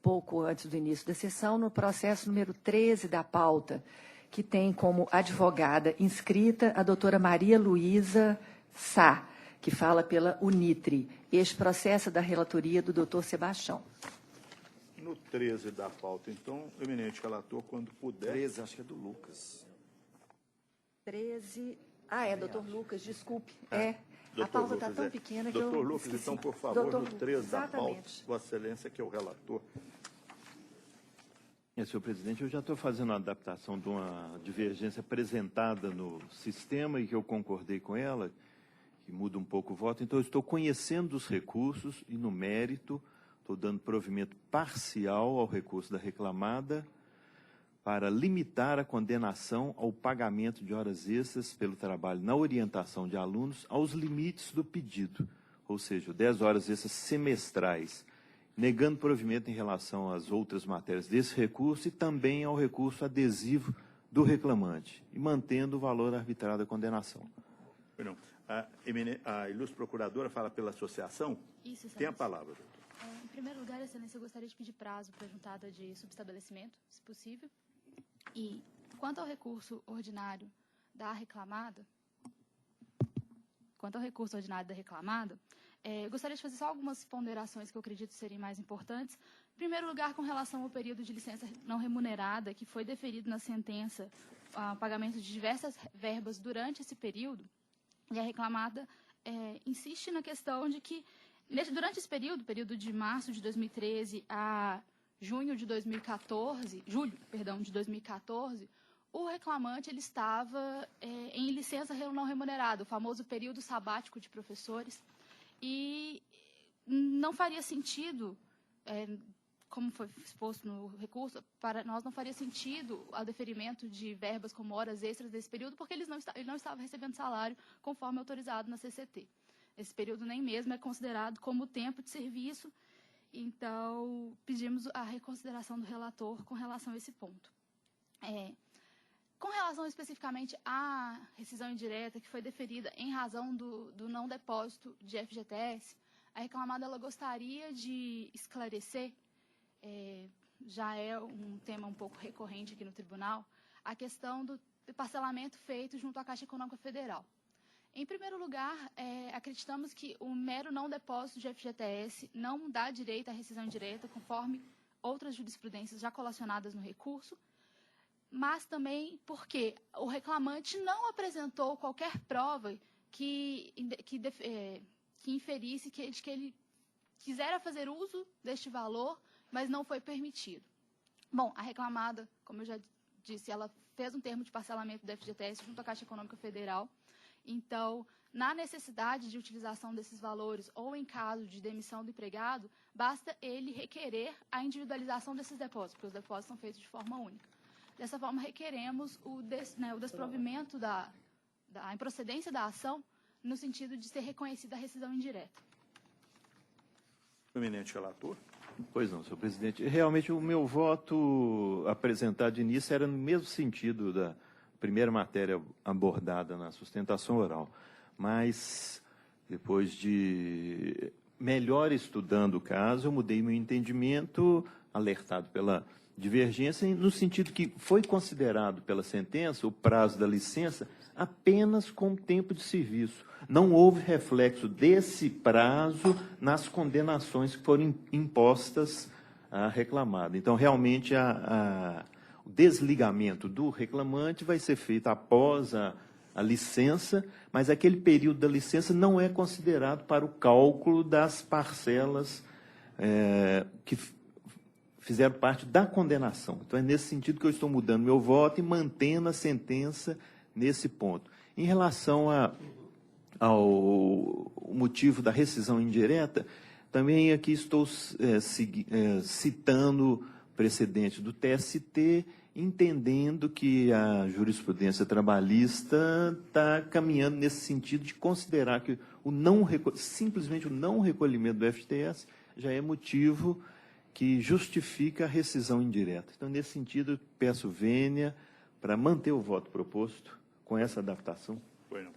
pouco antes do início da sessão no processo número 13 da pauta, que tem como advogada inscrita a doutora Maria Luísa Sá, que fala pela Unitre. Este processo é da relatoria do doutor Sebastião. No 13 da pauta, então, o eminente relator, quando puder... 13, acho que é do Lucas. 13... doutor Lucas, desculpe. A Doutor pauta está Lucas, tão pequena que eu doutor Lucas, esqueci. então, por favor, Doutor no Lucas, 13 da pauta, exatamente. Vossa Excelência, que é o relator. Senhor presidente, eu já estou fazendo uma adaptação de uma divergência apresentada no sistema e que eu concordei com ela, que muda um pouco o voto. Então, eu estou conhecendo os recursos e, no mérito, estou dando provimento parcial ao recurso da reclamada para limitar a condenação ao pagamento de horas extras pelo trabalho na orientação de alunos aos limites do pedido, ou seja, 10 horas extras semestrais, negando provimento em relação às outras matérias desse recurso e também ao recurso adesivo do reclamante, e mantendo o valor arbitrado da condenação. Não. A ilustre procuradora fala pela associação. Isso, Tem a Excelência. palavra, doutor. Em primeiro lugar, Excelência, eu gostaria de pedir prazo para a juntada de subestabelecimento, se possível. E, quanto ao recurso ordinário da reclamada, eu gostaria de fazer só algumas ponderações que eu acredito serem mais importantes. Em primeiro lugar, com relação ao período de licença não remunerada, que foi deferido na sentença o pagamento de diversas verbas durante esse período, e a reclamada insiste na questão de que, durante esse período de março de 2013 a julho de 2014, o reclamante ele estava em licença não remunerada, o famoso período sabático de professores, e não faria sentido, como foi exposto no recurso, para nós não faria sentido o deferimento de verbas como horas extras desse período, porque ele não estava recebendo salário conforme autorizado na CCT. Esse período nem mesmo é considerado como tempo de serviço, então pedimos a reconsideração do relator com relação a esse ponto. Com relação especificamente à rescisão indireta que foi deferida em razão do não depósito de FGTS, a reclamada ela gostaria de esclarecer, já é um tema um pouco recorrente aqui no tribunal, a questão do parcelamento feito junto à Caixa Econômica Federal. Em primeiro lugar, acreditamos que o mero não depósito de FGTS não dá direito à rescisão indireta, conforme outras jurisprudências já colacionadas no recurso, mas também porque o reclamante não apresentou qualquer prova que inferisse que ele quisera fazer uso deste valor, mas não foi permitido. Bom, a reclamada, como eu já disse, ela fez um termo de parcelamento do FGTS junto à Caixa Econômica Federal. Então, na necessidade de utilização desses valores ou em caso de demissão do empregado, basta ele requerer a individualização desses depósitos, porque os depósitos são feitos de forma única. Dessa forma, requeremos o desprovimento da improcedência da ação no sentido de ser reconhecida a rescisão indireta. Eminente relator. Pois não, senhor presidente. Realmente, o meu voto apresentado de início era no mesmo sentido da primeira matéria abordada na sustentação oral. Mas, depois de melhor estudando o caso, eu mudei meu entendimento, alertado pela divergência no sentido que foi considerado pela sentença o prazo da licença apenas como tempo de serviço. Não houve reflexo desse prazo nas condenações que foram impostas à reclamada. Então, realmente, o desligamento do reclamante vai ser feito após a licença, mas aquele período da licença não é considerado para o cálculo das parcelas que fizeram parte da condenação. Então, é nesse sentido que eu estou mudando meu voto e mantendo a sentença nesse ponto. Em relação ao motivo da rescisão indireta, também aqui estou citando precedente do TST, entendendo que a jurisprudência trabalhista está caminhando nesse sentido de considerar que simplesmente o não recolhimento do FGTS já é motivo que justifica a rescisão indireta. Então, nesse sentido, peço vênia para manter o voto proposto com essa adaptação. Bueno.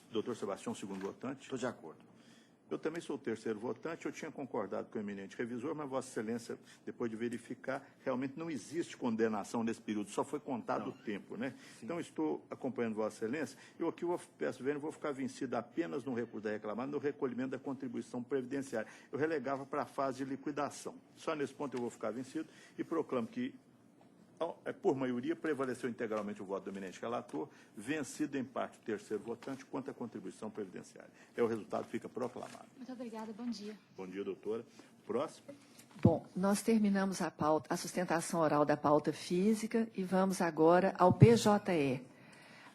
Doutor Sebastião, segundo votante. Estou de acordo. Eu também sou o terceiro votante, eu tinha concordado com o eminente revisor, mas Vossa Excelência, depois de verificar, realmente não existe condenação nesse período, só foi contado o tempo, né? Sim. Então, estou acompanhando Vossa Excelência. Eu aqui peço vênia, vou ficar vencido apenas no recurso da reclamada, no recolhimento da contribuição previdenciária. Eu relegava para a fase de liquidação. Só nesse ponto eu vou ficar vencido e proclamo que, por maioria, prevaleceu integralmente o voto do eminente relator, vencido em parte o terceiro votante quanto à contribuição previdenciária. O resultado fica proclamado. Muito obrigada, bom dia. Bom dia, doutora. Próximo. Bom, nós terminamos a sustentação oral da pauta física e vamos agora ao PJE.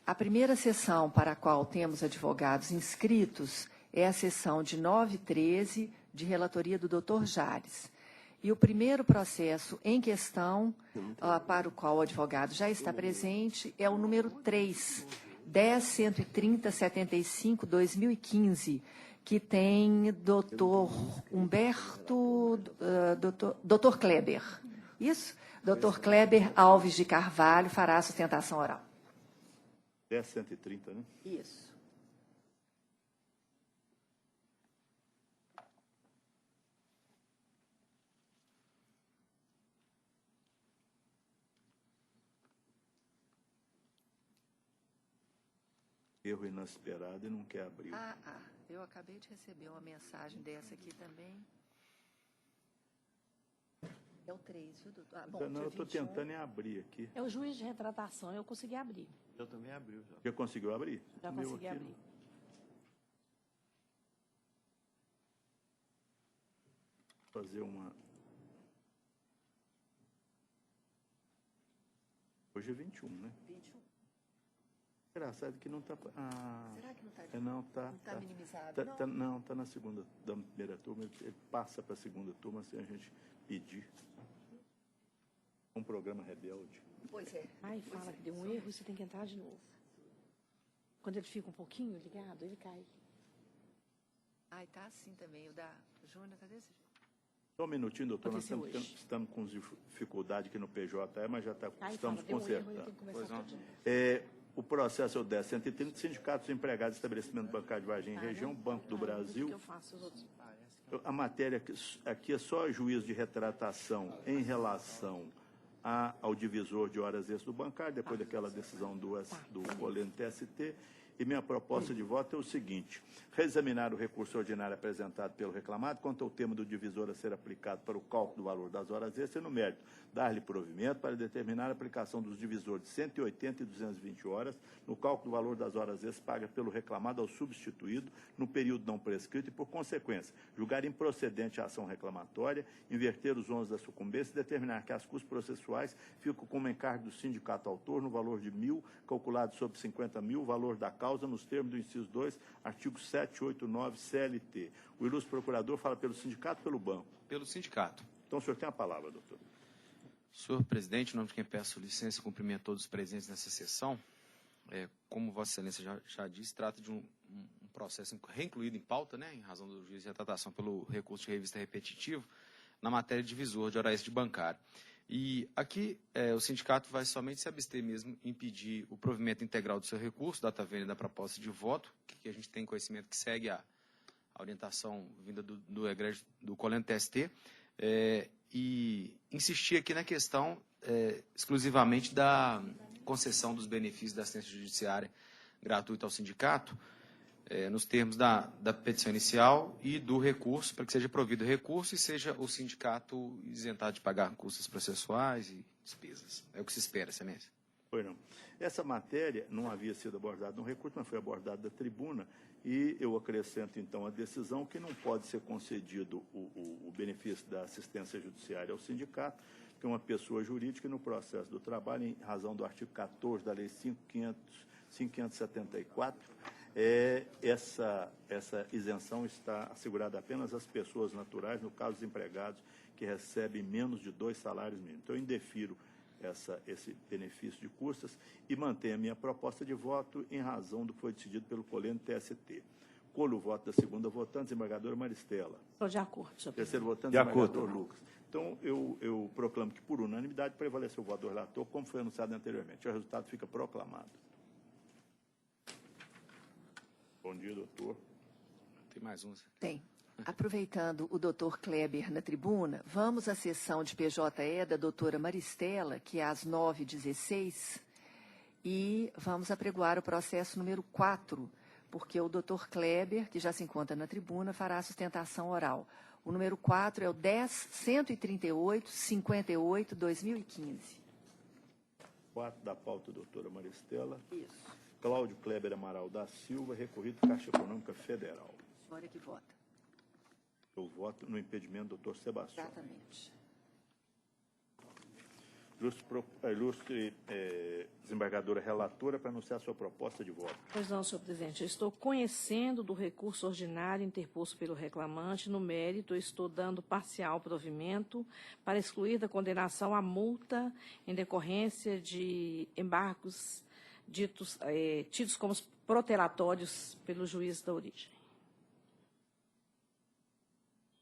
A primeira sessão para a qual temos advogados inscritos é a sessão de 9/13, de relatoria do Dr. Jales. E o primeiro processo em questão, para o qual o advogado já está presente, é o número 3, 10.130.75/2015, que tem doutor Humberto, doutor Kleber. Isso? Doutor Kleber Alves de Carvalho fará a sustentação oral. 10.130, né? Isso. Erro inesperado e não quer abrir. Eu acabei de receber uma mensagem dessa aqui também. É o 3, viu, doutor? Não, eu estou tentando abrir aqui. É o juiz de retratação, eu consegui abrir. Eu também abri. Já conseguiu abrir? Já consegui abrir. Não. Fazer uma... Hoje é 21, né? 21. Engraçado que não está... Será que não está? Não está. Não está minimizado, não? Está na segunda, da primeira turma. Ele passa para a segunda turma sem a gente pedir. Um programa rebelde. Pois é. Aí fala que deu um erro e você tem que entrar de novo. Quando ele fica um pouquinho ligado, ele cai. Tá assim também. O da Júnior está desse jeito. Só um minutinho, doutor. Nós estamos com dificuldade aqui no PJE, mas já estamos consertando. O processo é o 10.130, Sindicatos dos Empregados, Estabelecimento Bancário de Varginha e Região, Banco do Brasil. A matéria aqui é só juízo de retratação em relação ao divisor de horas extras do bancário, depois daquela decisão do Coleno TST. E minha proposta de voto é o seguinte: reexaminar o recurso ordinário apresentado pelo reclamado quanto ao tema do divisor a ser aplicado para o cálculo do valor das horas extras e, no mérito, dar-lhe provimento para determinar a aplicação dos divisores de 180 e 220 horas no cálculo do valor das horas extras pagas pelo reclamado ao substituído no período não prescrito e, por consequência, julgar improcedente a ação reclamatória, inverter os ônus da sucumbência e determinar que as custas processuais ficam como encargo do sindicato autor no valor de 1.000, calculado sobre 50.000, valor da causa nos termos do inciso 2, artigo 789 CLT. O ilustre procurador fala pelo sindicato ou pelo banco? Pelo sindicato. Então, o senhor tem a palavra, doutor. Senhor presidente, em nome de quem peço licença e cumprimento todos os presentes nessa sessão, como Vossa Excelência já disse, trata de um processo reincluído em pauta, né, em razão do juízo de retratação pelo recurso de revista repetitivo, na matéria de divisor de hora extra de bancário. E aqui o sindicato vai somente se abster mesmo em pedir o provimento integral do seu recurso, data vênia da proposta de voto, que a gente tem conhecimento que segue a orientação vinda do egrégio do Coleno TST, e insistir aqui na questão exclusivamente da concessão dos benefícios da assistência judiciária gratuita ao sindicato, nos termos da petição inicial e do recurso, para que seja provido recurso e seja o sindicato isentado de pagar custos processuais e despesas. É o que se espera, excelência. Foi não. Essa matéria não havia sido abordada no recurso, mas foi abordada da tribuna, e eu acrescento, então, a decisão que não pode ser concedido o benefício da assistência judiciária ao sindicato, que é uma pessoa jurídica no processo do trabalho, em razão do artigo 14 da Lei 5.574, essa isenção está assegurada apenas às pessoas naturais, no caso dos empregados que recebem menos de 2 salários mínimos. Então, eu indefiro esse benefício de custas e mantenho a minha proposta de voto em razão do que foi decidido pelo Coleno TST. Colho o voto da segunda votante, desembargadora Maristela. Estou de acordo, senhor Terceiro votante, De acordo. desembargador Lucas. Então, eu proclamo que, por unanimidade, prevaleceu o voto do relator, como foi anunciado anteriormente. O resultado fica proclamado. Bom dia, doutor. Tem mais um? Tem. Aproveitando o doutor Kleber na tribuna, vamos à sessão de PJE da doutora Maristela, que é às 9h16, e vamos apregoar o processo número 4, porque o doutor Kleber, que já se encontra na tribuna, fará a sustentação oral. O número 4 é o 10.138/58/2015. 4 da pauta, doutora Maristela. Isso. Cláudio Kleber Amaral da Silva, recorrido Caixa Econômica Federal. Senhora que vota. Eu voto no impedimento do doutor Sebastião. Exatamente. Ilustre desembargadora relatora, para anunciar a sua proposta de voto. Pois não, senhor presidente. Eu estou conhecendo do recurso ordinário interposto pelo reclamante. No mérito, eu estou dando parcial provimento para excluir da condenação a multa em decorrência de embargos tidos como protelatórios pelo juiz da origem.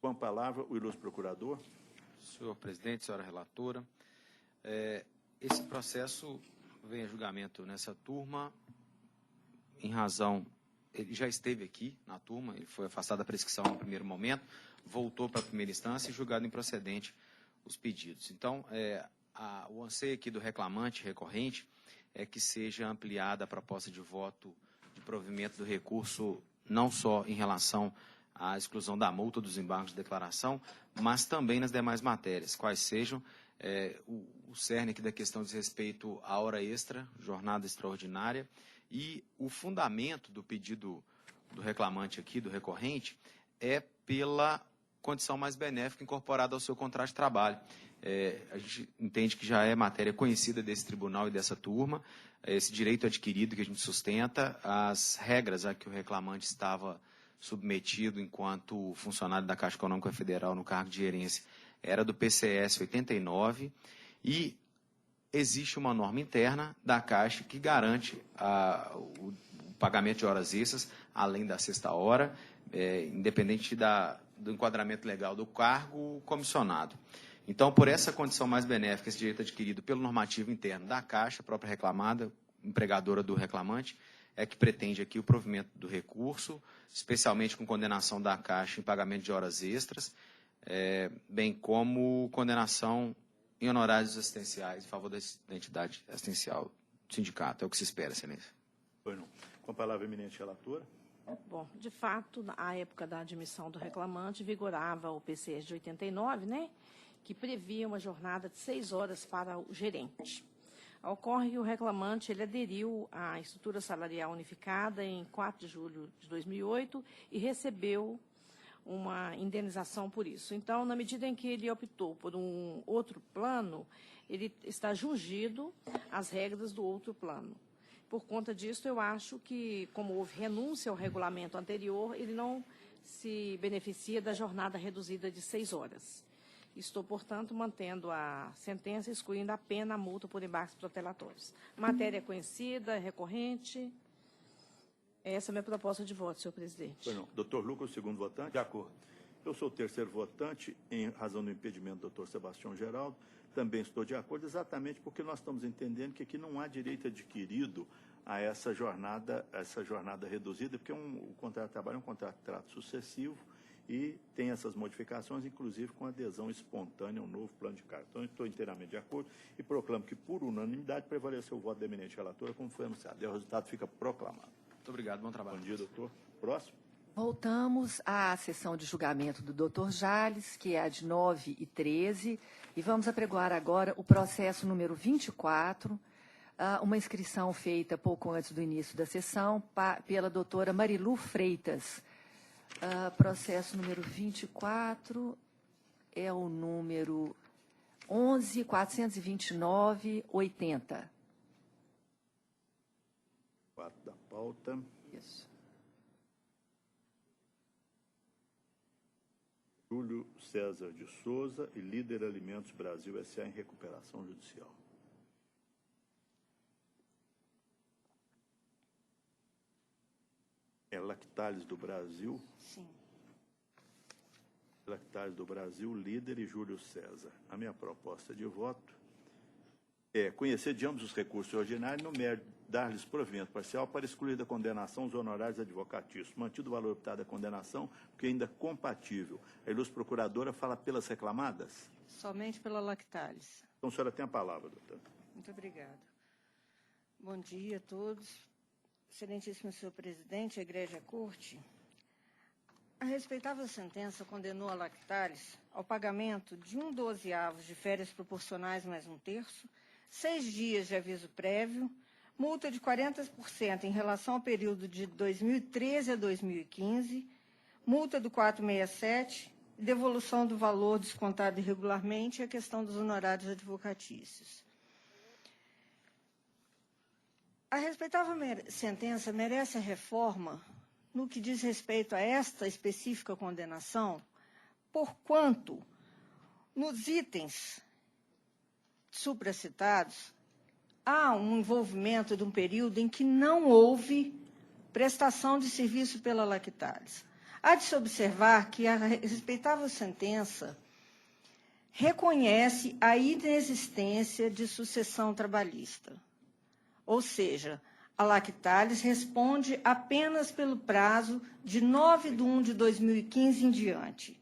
Com a palavra, o ilustre procurador. Senhor presidente, senhora relatora, esse processo vem a julgamento nessa turma em razão... Ele já esteve aqui na turma, ele foi afastado da prescrição no primeiro momento, voltou para a primeira instância e julgado improcedente os pedidos. Então, o anseio aqui do reclamante recorrente é que seja ampliada a proposta de voto de provimento do recurso, não só em relação à exclusão da multa dos embargos de declaração, mas também nas demais matérias, quais sejam o cerne aqui da questão diz respeito à hora extra, jornada extraordinária, e o fundamento do pedido do reclamante aqui, do recorrente, é pela condição mais benéfica incorporada ao seu contrato de trabalho. A gente entende que já é matéria conhecida desse tribunal e dessa turma, esse direito adquirido que a gente sustenta, as regras a que o reclamante estava submetido enquanto funcionário da Caixa Econômica Federal no cargo de gerência era do PCS 89 e existe uma norma interna da Caixa que garante o pagamento de horas extras, além da sexta hora, independente do enquadramento legal do cargo comissionado. Então, por essa condição mais benéfica, esse direito adquirido pelo normativo interno da Caixa, própria reclamada, empregadora do reclamante, é que pretende aqui o provimento do recurso, especialmente com condenação da Caixa em pagamento de horas extras, bem como condenação em honorários assistenciais em favor da entidade assistencial do sindicato. É o que se espera, excelência. Foi não. Com a palavra, eminente relatora. Bom, de fato, na época da admissão do reclamante, vigorava o PCS de 89, né, que previa uma jornada de 6 horas para o gerente. Ocorre que o reclamante ele aderiu à estrutura salarial unificada em 4 de julho de 2008 e recebeu uma indenização por isso. Então, na medida em que ele optou por um outro plano, ele está jungido às regras do outro plano. Por conta disso, eu acho que, como houve renúncia ao regulamento anterior, ele não se beneficia da jornada reduzida de 6 horas. Estou, portanto, mantendo a sentença, excluindo a pena a multa por embargos protelatórios. Matéria conhecida, recorrente. Essa é a minha proposta de voto, senhor presidente. Foi não. Doutor Lucas, o segundo votante. De acordo. Eu sou o terceiro votante, em razão do impedimento do doutor Sebastião Geraldo. Também estou de acordo, exatamente porque nós estamos entendendo que aqui não há direito adquirido a essa jornada reduzida, porque o contrato de trabalho é um contrato sucessivo e tem essas modificações, inclusive com adesão espontânea ao novo plano de cartões. Estou inteiramente de acordo e proclamo que, por unanimidade, prevaleceu o voto da eminente relatora, como foi anunciado. E o resultado fica proclamado. Muito obrigado, bom trabalho. Bom dia, doutor. Próximo. Voltamos à sessão de julgamento do Dr. Jales, que é a de 9 e 13, e vamos apregoar agora o processo número 24, uma inscrição feita pouco antes do início da sessão pela doutora Marilu Freitas. Processo número 24 é o número 11.429.80. 4 da pauta. Isso. Júlio César de Souza e Líder Alimentos Brasil S.A. em recuperação judicial. É Lactalis do Brasil. Sim. Lactalis do Brasil, Líder e Júlio César. A minha proposta de voto é conhecer de ambos os recursos ordinários no mérito de dar-lhes provimento parcial para excluir da condenação os honorários advocatícios, mantido o valor optado da condenação, porque ainda compatível. A ilustre procuradora fala pelas reclamadas? Somente pela Lactalis. Então, a senhora tem a palavra, doutora. Muito obrigada. Bom dia a todos. Excelentíssimo senhor presidente, Egrégia Corte. A respeitável sentença condenou a Lactalis ao pagamento de 1/12 de férias proporcionais mais 1/3, 6 dias de aviso prévio, multa de 40% em relação ao período de 2013 a 2015, multa do 467, devolução do valor descontado irregularmente e a questão dos honorários advocatícios. A respeitável sentença merece a reforma no que diz respeito a esta específica condenação, porquanto, nos itens supracitados, há um envolvimento de um período em que não houve prestação de serviço pela Lactalis. Há de se observar que a respeitável sentença reconhece a inexistência de sucessão trabalhista. Ou seja, a Lactalis responde apenas pelo prazo de 9/1/2015 em diante.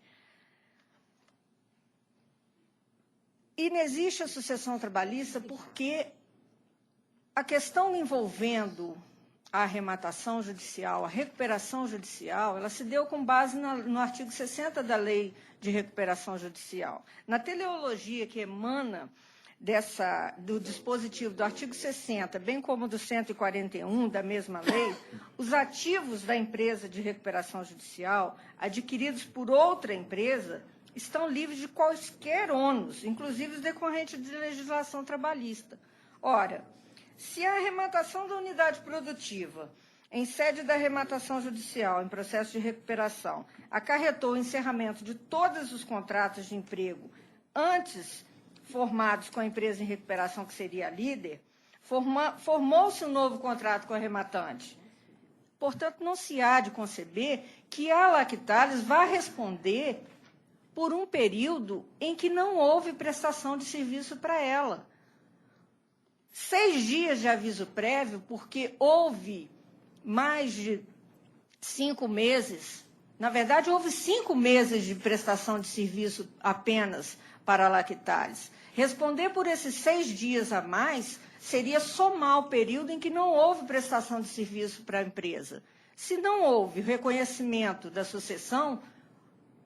E não existe a sucessão trabalhista porque a questão envolvendo a arrematação judicial, a recuperação judicial, ela se deu com base no artigo 60 da Lei de Recuperação Judicial. Na teleologia que emana do dispositivo do artigo 60, bem como do 141 da mesma lei, os ativos da empresa de recuperação judicial, adquiridos por outra empresa, estão livres de quaisquer ônus, inclusive os decorrentes de legislação trabalhista. Ora, se a arrematação da unidade produtiva, em sede da arrematação judicial, em processo de recuperação, acarretou o encerramento de todos os contratos de emprego antes formados com a empresa em recuperação, que seria a Líder, formou-se um novo contrato com a arrematante. Portanto, não se há de conceber que a Lactalis vá responder por um período em que não houve prestação de serviço para ela. 6 dias de aviso prévio, porque houve mais de 5 meses, na verdade, houve 5 meses de prestação de serviço apenas para a Lactalis. Responder por esses 6 dias a mais seria somar o período em que não houve prestação de serviço para a empresa. Se não houve reconhecimento da sucessão,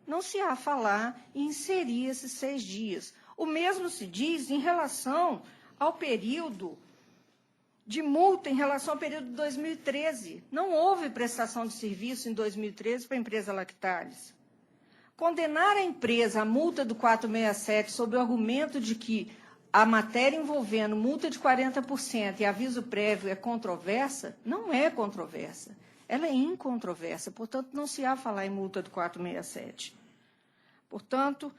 não se há falar em inserir esses 6 dias. O mesmo se diz em relação ao período de multa, em relação ao período de 2013. Não houve prestação de serviço em 2013 para a empresa Lactalis. Condenar a empresa à multa do 467 sob o argumento de que a matéria envolvendo multa de 40% e aviso prévio é controversa, não é controversa. Ela é incontroversa, portanto, não se há falar em multa do 467. Portanto,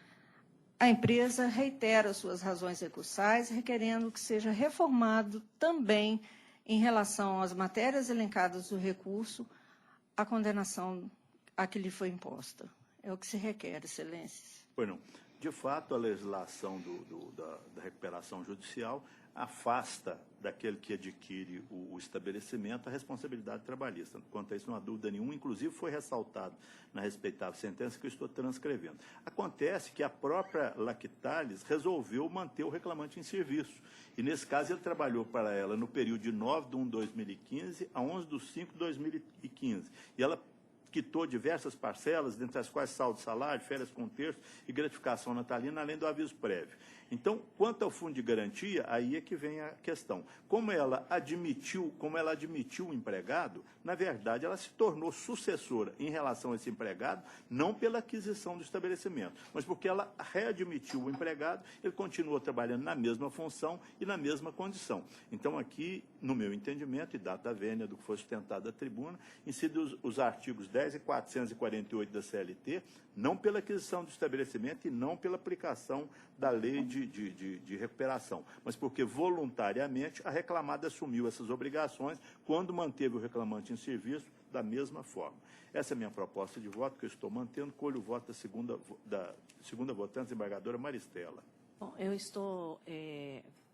a empresa reitera suas razões recursais, requerendo que seja reformado também, em relação às matérias elencadas do recurso, a condenação a que lhe foi imposta. É o que se requer, Excelências. Pois não. De fato, a legislação da recuperação judicial afasta daquele que adquire o estabelecimento a responsabilidade trabalhista. Quanto a isso, não há dúvida nenhuma, inclusive foi ressaltado na respeitável sentença que eu estou transcrevendo. Acontece que a própria Lactalis resolveu manter o reclamante em serviço. E, nesse caso, ele trabalhou para ela no período de 9/1/2015 a 11/5/2015. E ela quitou diversas parcelas, dentre as quais saldo de salário, férias com terço e gratificação natalina, além do aviso prévio. Então, quanto ao fundo de garantia, aí é que vem a questão. Como ela admitiu o empregado, na verdade, ela se tornou sucessora em relação a esse empregado, não pela aquisição do estabelecimento, mas porque ela readmitiu o empregado, ele continuou trabalhando na mesma função e na mesma condição. Então, aqui, no meu entendimento, e data vênia do que foi sustentado da tribuna, incidem os artigos 10 e 448 da CLT, não pela aquisição do estabelecimento e não pela aplicação da lei de recuperação, mas porque voluntariamente a reclamada assumiu essas obrigações quando manteve o reclamante em serviço da mesma forma. Essa é a minha proposta de voto, que eu estou mantendo. Colho o voto da segunda votante, desembargadora Maristela. Bom, eu estou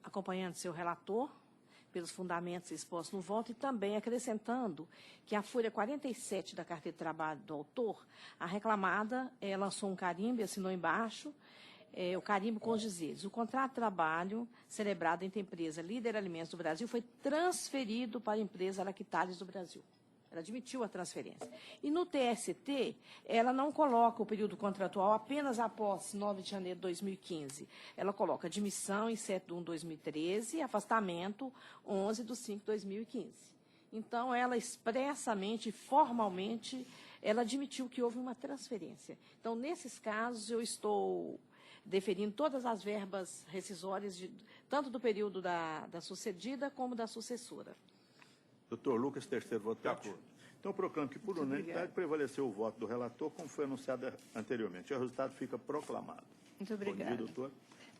acompanhando seu relator pelos fundamentos expostos no voto e também acrescentando que a folha 47 da carteira de trabalho do autor, a reclamada lançou um carimbo e assinou embaixo o carimbo com os dizeres: o contrato de trabalho celebrado entre a empresa Líder Alimentos do Brasil foi transferido para a empresa Lactalis do Brasil. Ela admitiu a transferência. E no TST, ela não coloca o período contratual apenas após 9 de janeiro de 2015. Ela coloca admissão em 7/1/2013 e afastamento 11/5/2015. Então, ela expressamente, formalmente, ela admitiu que houve uma transferência. Então, nesses casos, eu estou deferindo todas as verbas rescisórias, tanto do período da sucedida como da sucessora. Doutor Lucas, terceiro votante. Então, eu proclamo que, por unanimidade, prevaleceu o voto do relator, como foi anunciado anteriormente. O resultado fica proclamado. Muito obrigada. Bom dia, doutor.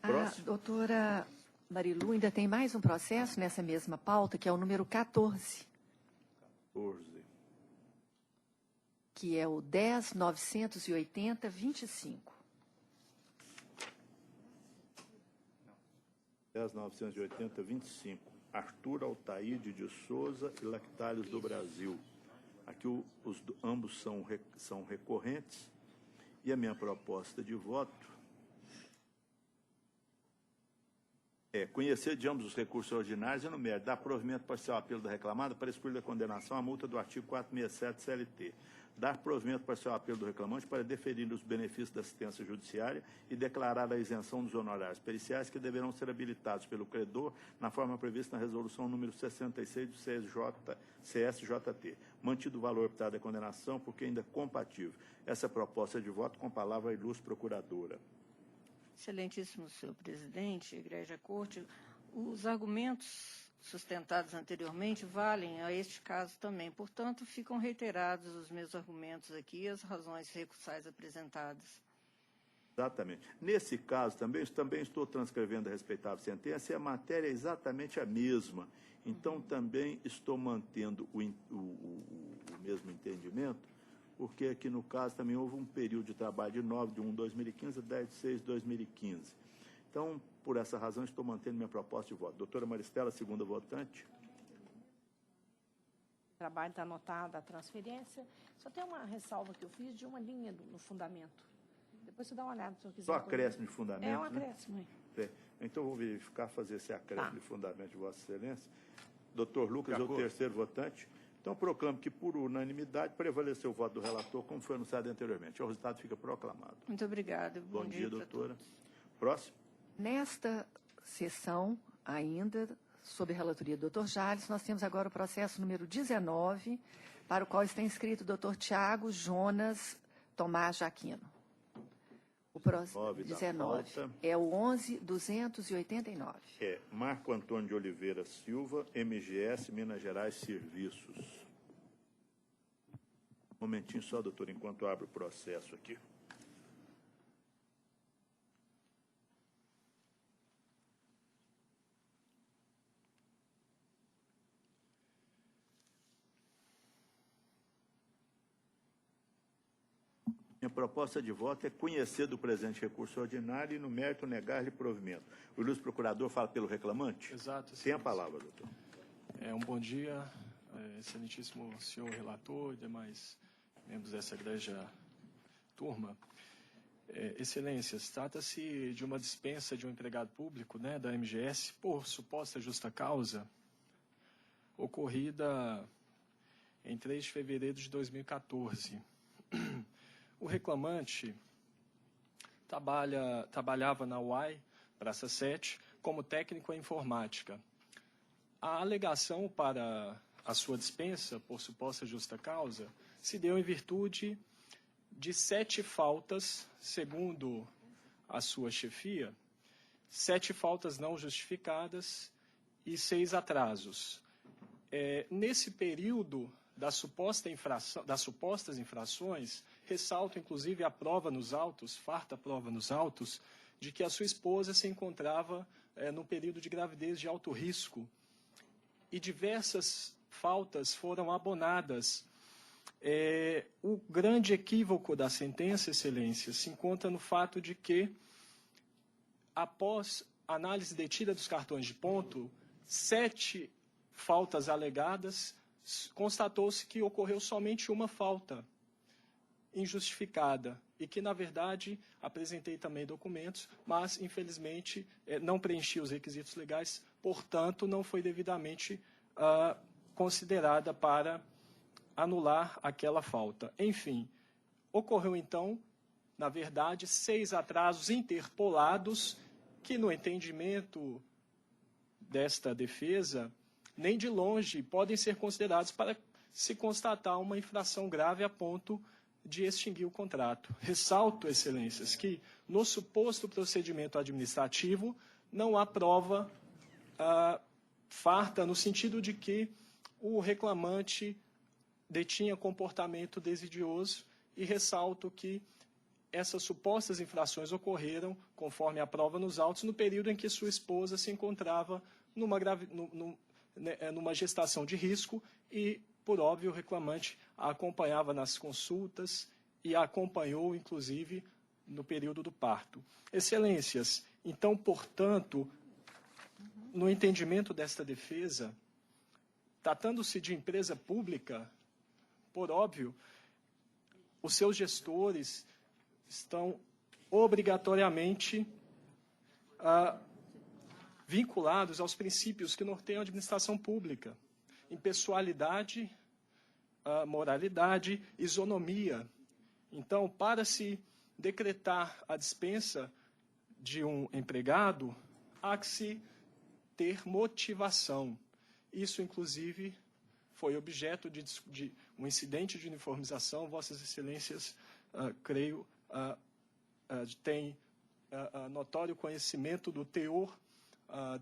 A doutora Marilu ainda tem mais um processo nessa mesma pauta, que é o número 14. 14. Que é o 10.980/25. 10.980/25. Arthur Altaíde de Souza e Lactalis do Brasil. Aqui ambos são recorrentes. E a minha proposta de voto é conhecer de ambos os recursos ordinários e, no mérito, dar provimento parcial ao apelo da reclamada para excluir da condenação a multa do artigo 467 CLT. Dar provimento parcial ao apelo do reclamante para deferir os benefícios da assistência judiciária e declarar a isenção dos honorários periciais que deverão ser habilitados pelo credor na forma prevista na resolução número 66 do CSJT. Mantido o valor optado da condenação, porque ainda compatível. Essa proposta de voto com a palavra a ilustre procuradora. Excelentíssimo senhor presidente, Igreja Corte, os argumentos sustentados anteriormente valem a este caso também. Portanto, ficam reiterados os meus argumentos aqui e as razões recursais apresentadas. Exatamente. Nesse caso, também estou transcrevendo a respeitável sentença e a matéria é exatamente a mesma. Então, também estou mantendo o mesmo entendimento, porque aqui no caso também houve um período de trabalho de 9/1/2015 a 10/6/2015. Então, por essa razão, estou mantendo minha proposta de voto. Doutora Maristela, segunda votante. O trabalho está anotado, a transferência. Só tem uma ressalva que eu fiz de uma linha no fundamento. Depois você dá uma olhada, se eu quiser. Só acréscimo de fundamento, É um né? acréscimo. Então, vou verificar, fazer esse acréscimo de fundamento de Vossa Excelência. Doutor Lucas é o terceiro votante. Então, proclamo que, por unanimidade, prevaleceu o voto do relator, como foi anunciado anteriormente. O resultado fica proclamado. Muito obrigada. Bom dia, doutora. Próximo. Nesta sessão, ainda, sob a relatoria do Dr. Jales, nós temos agora o processo número 19, para o qual está inscrito o Dr. Tiago Jonas Tomás Jaquino. O próximo 19 é o 11.289. É Marco Antônio de Oliveira Silva, MGS, Minas Gerais Serviços. Um momentinho só, doutor, enquanto eu abro o processo aqui. Minha proposta de voto é conhecer do presente recurso ordinário e, no mérito, negar-lhe provimento. O ilustre procurador fala pelo reclamante? Exato. Tem a palavra, doutor. Um bom dia, excelentíssimo senhor relator e demais membros dessa egrégia turma. Excelências, trata-se de uma dispensa de um empregado público, né, da MGS, por suposta justa causa, ocorrida em 3 de fevereiro de 2014. O reclamante trabalhava na UAI, Praça 7, como técnico em informática. A alegação para a sua dispensa, por suposta justa causa, se deu em virtude de 7 faltas, segundo a sua chefia, 7 faltas não justificadas e 6 atrasos. Nesse período das supostas infrações, ressalto inclusive a prova nos autos, farta prova nos autos, de que a sua esposa se encontrava num período de gravidez de alto risco e diversas faltas foram abonadas. O grande equívoco da sentença, excelência, se encontra no fato de que, após análise detida dos cartões de ponto, 7 faltas alegadas, constatou-se que ocorreu somente uma falta injustificada e que, na verdade, apresentei também documentos, mas, infelizmente, não preenchi os requisitos legais, portanto, não foi devidamente considerada para anular aquela falta. Enfim, ocorreu, então, na verdade, 6 atrasos interpolados que, no entendimento desta defesa, nem de longe podem ser considerados para se constatar uma infração grave a ponto de extinguir o contrato. Ressalto, excelências, que no suposto procedimento administrativo não há prova farta no sentido de que o reclamante detinha comportamento desidioso e ressalto que essas supostas infrações ocorreram, conforme a prova nos autos, no período em que sua esposa se encontrava numa gestação de risco e, por óbvio, o reclamante a acompanhava nas consultas e a acompanhou, inclusive, no período do parto. Excelências, então, portanto, no entendimento desta defesa, tratando-se de empresa pública, por óbvio, os seus gestores estão obrigatoriamente vinculados aos princípios que norteiam a administração pública: impessoalidade, moralidade, isonomia. Então, para se decretar a dispensa de um empregado, há que se ter motivação. Isso, inclusive, foi objeto de um incidente de uniformização. Vossas Excelências, creio, têm notório conhecimento do teor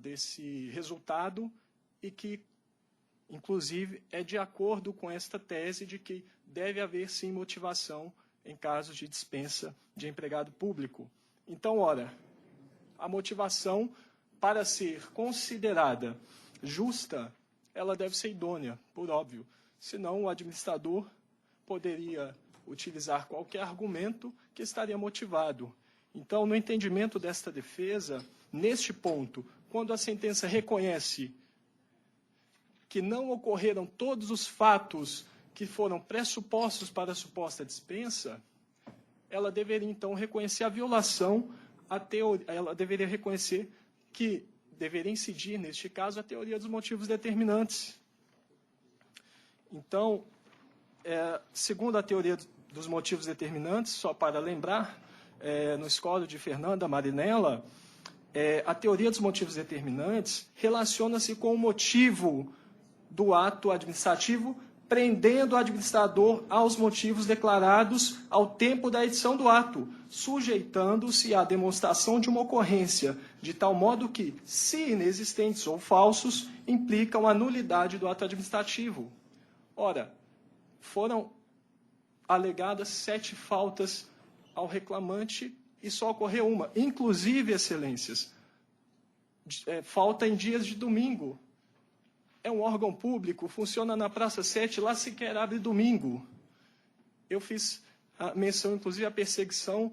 desse resultado e que, inclusive, é de acordo com esta tese de que deve haver, sim, motivação em casos de dispensa de empregado público. Então, ora, a motivação, para ser considerada justa, ela deve ser idônea, por óbvio. Senão, o administrador poderia utilizar qualquer argumento que estaria motivado. Então, no entendimento desta defesa, neste ponto, quando a sentença reconhece que não ocorreram todos os fatos que foram pressupostos para a suposta dispensa, ela deveria, então, reconhecer a violação, ela deveria reconhecer que deveria incidir, neste caso, a teoria dos motivos determinantes. Então, segundo a teoria dos motivos determinantes, só para lembrar, no escório de Fernanda Marinella, a teoria dos motivos determinantes relaciona-se com o motivo do ato administrativo, prendendo o administrador aos motivos declarados ao tempo da edição do ato, sujeitando-se à demonstração de uma ocorrência, de tal modo que, se inexistentes ou falsos, implicam a nulidade do ato administrativo. Ora, foram alegadas 7 faltas ao reclamante e só ocorreu uma. Inclusive, Excelências, falta em dias de domingo. É um órgão público, funciona na Praça 7, lá sequer abre domingo. Eu fiz menção, inclusive, à perseguição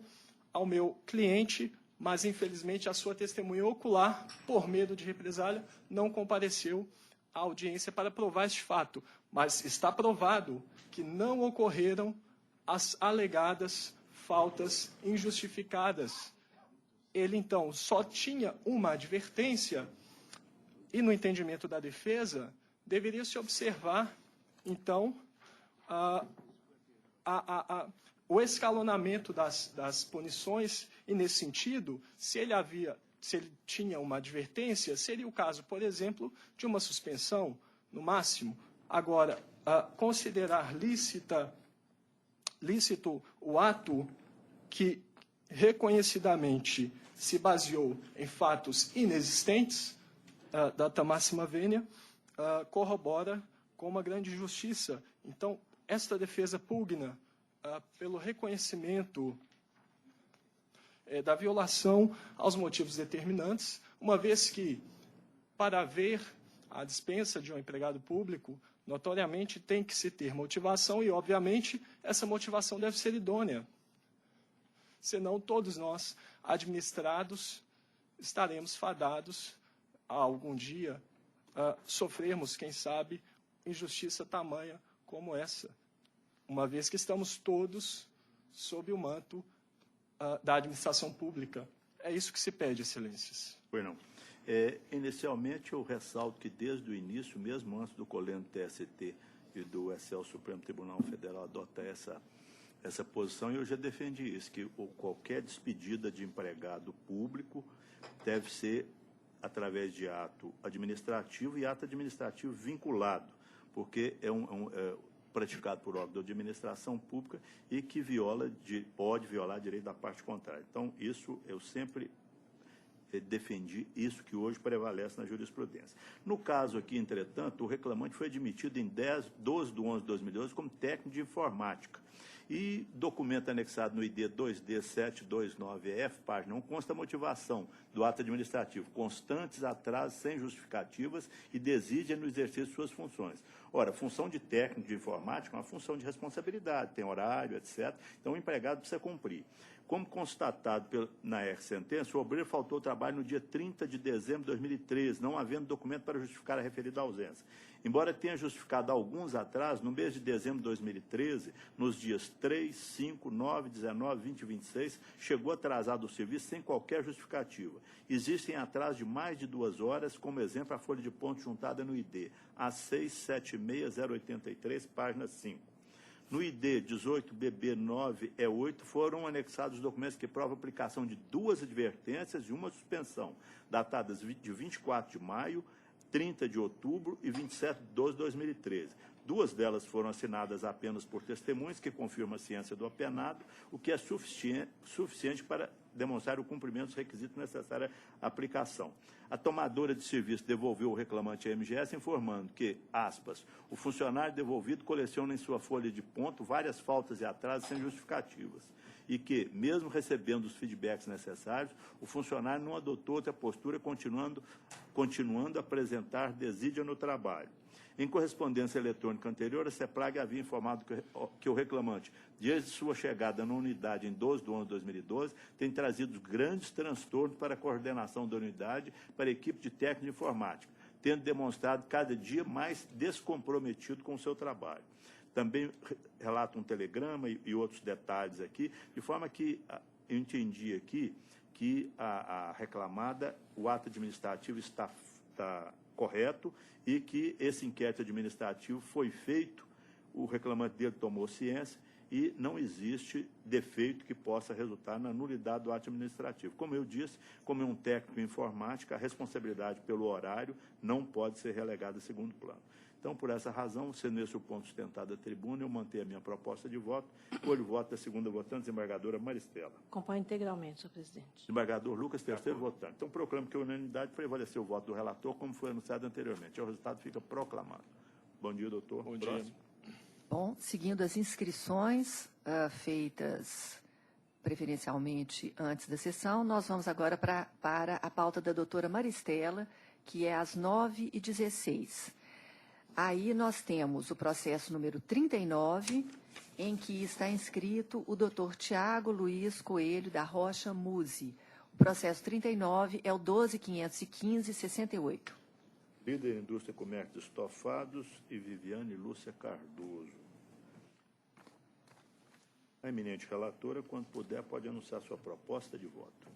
ao meu cliente, mas, infelizmente, a sua testemunha ocular, por medo de represália, não compareceu à audiência para provar este fato. Mas está provado que não ocorreram as alegadas faltas injustificadas. Ele, então, só tinha uma advertência e, no entendimento da defesa, deveria se observar, então, o escalonamento das punições e, nesse sentido, se ele tinha uma advertência, seria o caso, por exemplo, de uma suspensão, no máximo. Agora, considerar lícito o ato que reconhecidamente se baseou em fatos inexistentes, data máxima vênia, corrobora com uma grande injustiça. Então, esta defesa pugna pelo reconhecimento da violação aos motivos determinantes, uma vez que, para haver a dispensa de um empregado público, notoriamente tem que se ter motivação e, obviamente, essa motivação deve ser idônea. Senão, todos nós, administrados, estaremos fadados a algum dia sofrermos, quem sabe, injustiça tamanha como essa, uma vez que estamos todos sob o manto da administração pública. É isso que se pede, excelências. Pois não. Inicialmente, eu ressalto que, desde o início, mesmo antes do colênio TST e do SL Supremo Tribunal Federal adotar essa posição, eu já defendi isso, que qualquer despedida de empregado público deve ser através de ato administrativo e ato administrativo vinculado, porque é praticado por órgão de administração pública e que pode violar direito da parte contrária. Então, isso eu sempre defendi, isso que hoje prevalece na jurisprudência. No caso aqui, entretanto, o reclamante foi admitido em 12 de 11 de 2012 como técnico de informática. E documento anexado no ID 2D729F, página 1, consta a motivação do ato administrativo, constantes atrasos sem justificativas e desídia no exercício de suas funções. Ora, função de técnico de informática é uma função de responsabilidade, tem horário, etc. Então, o empregado precisa cumprir. Como constatado na sentença, o obreiro faltou ao trabalho no dia 30 de dezembro de 2013, não havendo documento para justificar a referida ausência. Embora tenha justificado alguns atrasos, no mês de dezembro de 2013, nos dias 3, 5, 9, 19, 20 e 26, chegou atrasado o serviço sem qualquer justificativa. Existem atrasos de mais de 2 horas, como exemplo, a folha de ponto juntada no ID, A676083, página 5. No ID 18BB9E8 foram anexados documentos que provam a aplicação de 2 advertências e uma suspensão, datadas de 24 de maio, 30 de outubro e 27 de 12 de 2013. 2 delas foram assinadas apenas por testemunhas que confirmam a ciência do apenado, o que é suficiente para demonstrar o cumprimento dos requisitos necessários à aplicação. A tomadora de serviço devolveu o reclamante à MGS informando que, aspas, o funcionário devolvido coleciona em sua folha de ponto várias faltas e atrasos sem justificativas e que, mesmo recebendo os feedbacks necessários, o funcionário não adotou outra postura, continuando a apresentar desídia no trabalho. Em correspondência eletrônica anterior, a CEPLAG havia informado que o reclamante, desde sua chegada na unidade em 12 de 11 de 2012, tem trazido grandes transtornos para a coordenação da unidade para a equipe de técnico de informática, tendo demonstrado cada dia mais descomprometido com o seu trabalho. Também relata um telegrama e outros detalhes aqui, de forma que eu entendi aqui que a reclamada, o ato administrativo está correto e que esse inquérito administrativo foi feito, o reclamante dele tomou ciência e não existe defeito que possa resultar na nulidade do ato administrativo. Como eu disse, como é um técnico em informática, a responsabilidade pelo horário não pode ser relegada a segundo plano. Então, por essa razão, sendo esse o ponto sustentado da tribuna, eu mantenho a minha proposta de voto, colho o voto da segunda votante, desembargadora Maristela. Acompanho integralmente, senhor presidente. Desembargador Lucas, terceiro votante. Então, proclamo que a unanimidade prevaleceu o voto do relator, como foi anunciado anteriormente. O resultado fica proclamado. Bom dia, doutor. Bom dia. Bom, seguindo as inscrições feitas preferencialmente antes da sessão, nós vamos agora para a pauta da doutora Maristela, que é às 9h16. Aí nós temos o processo número 39, em que está inscrito o Dr. Tiago Luiz Coelho da Rocha Musi. O processo 39 é o 12.515/68. Líder Indústria e Comércio de Estofados e Viviane Lúcia Cardoso. A eminente relatora, quando puder, pode anunciar sua proposta de voto.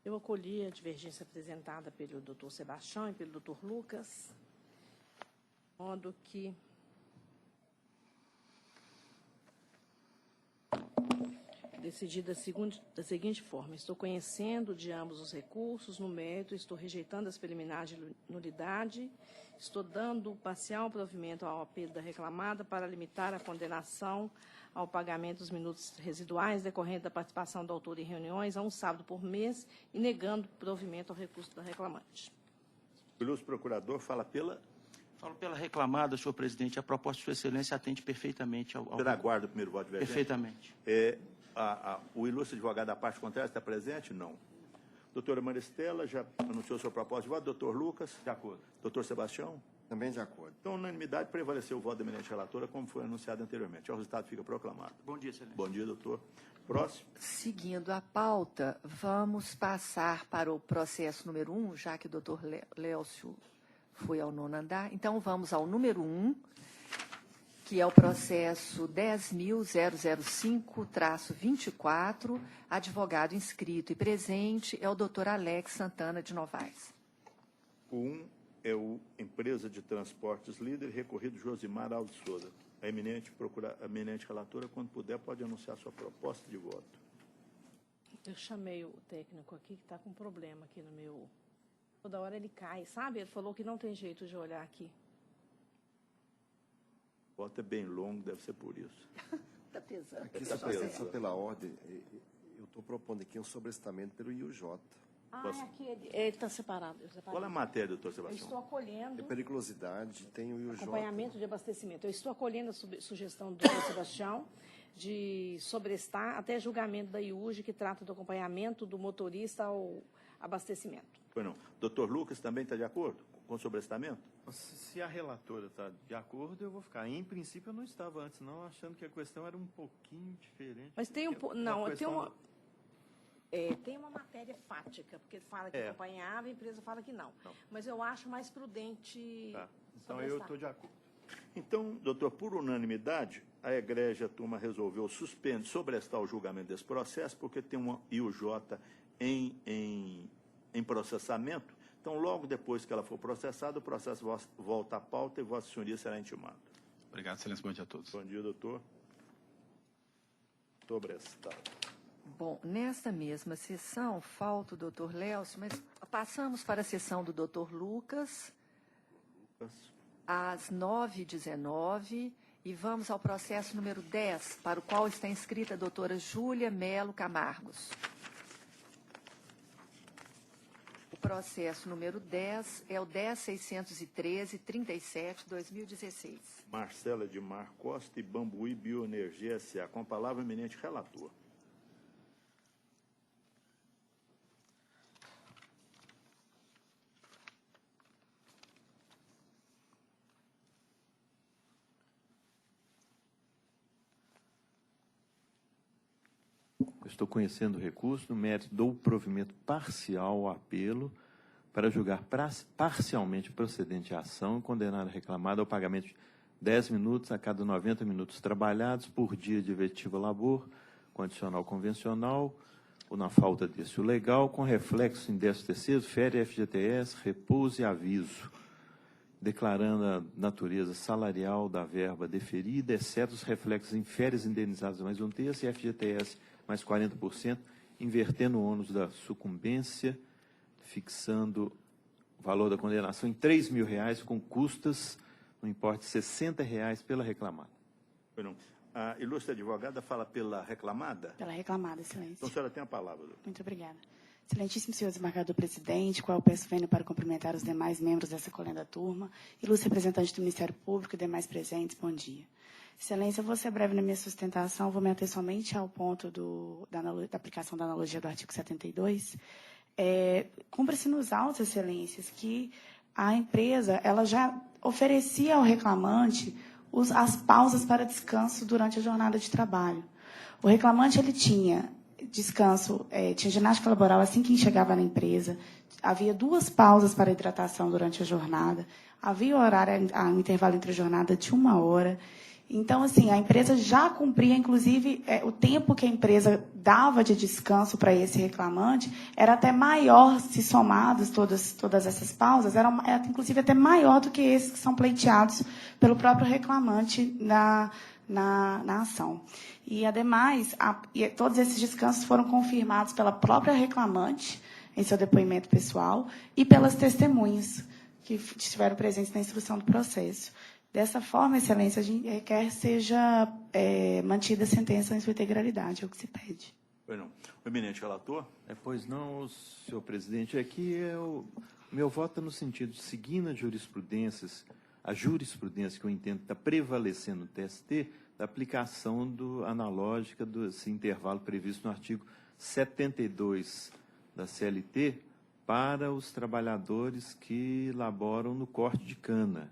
Eu acolhi a divergência apresentada pelo Dr. Sebastião e pelo Dr. Lucas, de modo que decidi da seguinte forma: estou conhecendo de ambos os recursos, no mérito, estou rejeitando as preliminares de nulidade, estou dando parcial provimento ao apelo da reclamada para limitar a condenação ao pagamento dos minutos residuais decorrente da participação do autor em reuniões a um sábado por mês e negando provimento ao recurso da reclamante. O ilustre procurador fala pela... Falo pela reclamada, senhor presidente. A proposta de Sua Excelência atende perfeitamente ao... Será aguarda o primeiro voto divergente? Perfeitamente. O ilustre advogado da parte contrária está presente? Não. Doutora Maristela já anunciou sua proposta de voto. Doutor Lucas? De acordo. Doutor Sebastião? Também de acordo. Então, unanimidade, prevaleceu o voto da eminente relatora, como foi anunciado anteriormente. O resultado fica proclamado. Bom dia, excelência. Bom dia, doutor. Próximo. Seguindo a pauta, vamos passar para o processo número 1, já que o doutor Léocio foi ao 9º andar. Então, vamos ao número 1, que é o processo 10.005-24, advogado inscrito e presente é o doutor Alex Santana de Novaes. O 1 é o Empresa de Transportes Líder, recorrido Josimar Alves Souza. A eminente relatora, quando puder, pode anunciar sua proposta de voto. Eu chamei o técnico aqui, que está com problema aqui no meu... Toda hora ele cai, sabe? Ele falou que não tem jeito de olhar aqui. O voto é bem longo, deve ser por isso. Está pesando. Aqui, só pela ordem, eu estou propondo aqui um sobrestamento pelo IUJ. Aqui ele está separado. Qual é a matéria, doutor Sebastião? Eu estou acolhendo... É periculosidade, tem o IUJ... Acompanhamento de abastecimento. Eu estou acolhendo a sugestão do doutor Sebastião de sobrestar até julgamento da IUJ, que trata do acompanhamento do motorista ao abastecimento. Foi não. Doutor Lucas também está de acordo com o sobrestamento? Se a relatora está de acordo, eu vou ficar. Em princípio, eu não estava antes, não, achando que a questão era um pouquinho diferente. Mas tem Não, tem uma matéria fática, porque ele fala que acompanhava, a empresa fala que não. Mas eu acho mais prudente... Tá. Então, eu estou de acordo. Então, doutor, por unanimidade, a egrégia turma resolveu sobrestar o julgamento desse processo, porque tem uma IUJ em processamento. Então, logo depois que ela for processada, o processo volta à pauta e Vossa Senhoria será intimado. Obrigado, excelência. Bom dia a todos. Bom dia, doutor. Sobrestado. Bom, nesta mesma sessão, falta o doutor Léocio, mas passamos para a sessão do doutor Lucas, às 9h19, e vamos ao processo número 10, para o qual está inscrita a doutora Júlia Melo Camargos. O processo número 10 é o 10.613-37/2016. Marcela de Mar Costa e Bambuí Bioenergia S.A. Com a palavra, eminente relator. Eu estou conhecendo o recurso no mérito do provimento parcial ao apelo para julgar parcialmente procedente a ação e condenar a reclamada ao pagamento de 10 minutos a cada 90 minutos trabalhados por dia de efetivo labor, condicional convencional, ou na falta desse o legal, com reflexo em 13º, férias, FGTS, repouso e aviso, declarando a natureza salarial da verba deferida, exceto os reflexos em férias indenizadas mais 1/3 e FGTS mais 40%, invertendo o ônus da sucumbência, fixando o valor da condenação em R$ 3.000, com custas no importe de R$ 60 pela reclamada. A ilustre advogada fala pela reclamada? Pela reclamada, excelência. Então, a senhora tem a palavra, doutor. Muito obrigada. Excelentíssimo senhor desembargador presidente, qual eu peço vênia para cumprimentar os demais membros dessa colenda turma, ilustre representante do Ministério Público e demais presentes, bom dia. Excelência, eu vou ser breve na minha sustentação, vou me ater somente ao ponto da aplicação da analogia do artigo 72. cumpre-se nos autos, excelências, que a empresa ela já oferecia ao reclamante as pausas para descanso durante a jornada de trabalho. O reclamante ele tinha descanso, tinha ginástica laboral assim que chegava na empresa, havia 2 pausas para hidratação durante a jornada, havia um intervalo entre a jornada de 1 hora. Então, assim, a empresa já cumpria, inclusive, o tempo que a empresa dava de descanso para esse reclamante era até maior, se somados todas essas pausas, era inclusive até maior do que esses que são pleiteados pelo próprio reclamante na ação. E, ademais, todos esses descansos foram confirmados pela própria reclamante, em seu depoimento pessoal, e pelas testemunhas que estiveram presentes na instrução do processo. Dessa forma, excelência, a gente requer seja mantida a sentença em sua integralidade, é o que se pede. Pois não. O eminente relator? Pois não, senhor presidente. Aqui meu voto é no sentido de, seguindo a jurisprudência que eu entendo está prevalecendo no TST, da aplicação analógica desse intervalo previsto no artigo 72 da CLT para os trabalhadores que laboram no corte de cana.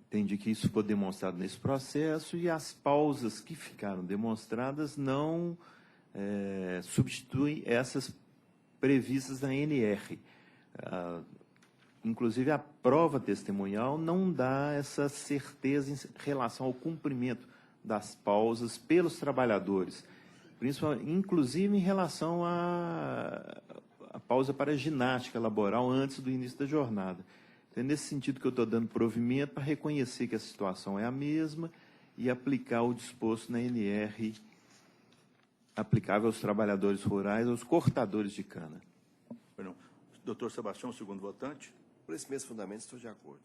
Entendi que isso foi demonstrado nesse processo e as pausas que ficaram demonstradas não substituem essas previstas na NR. Inclusive, a prova testemunhal não dá essa certeza em relação ao cumprimento das pausas pelos trabalhadores, inclusive em relação à pausa para a ginástica laboral antes do início da jornada. É nesse sentido que eu estou dando provimento para reconhecer que a situação é a mesma e aplicar o disposto na NR aplicável aos trabalhadores rurais, aos cortadores de cana. Não. Doutor Sebastião, segundo votante. Por esse mesmo fundamento, estou de acordo.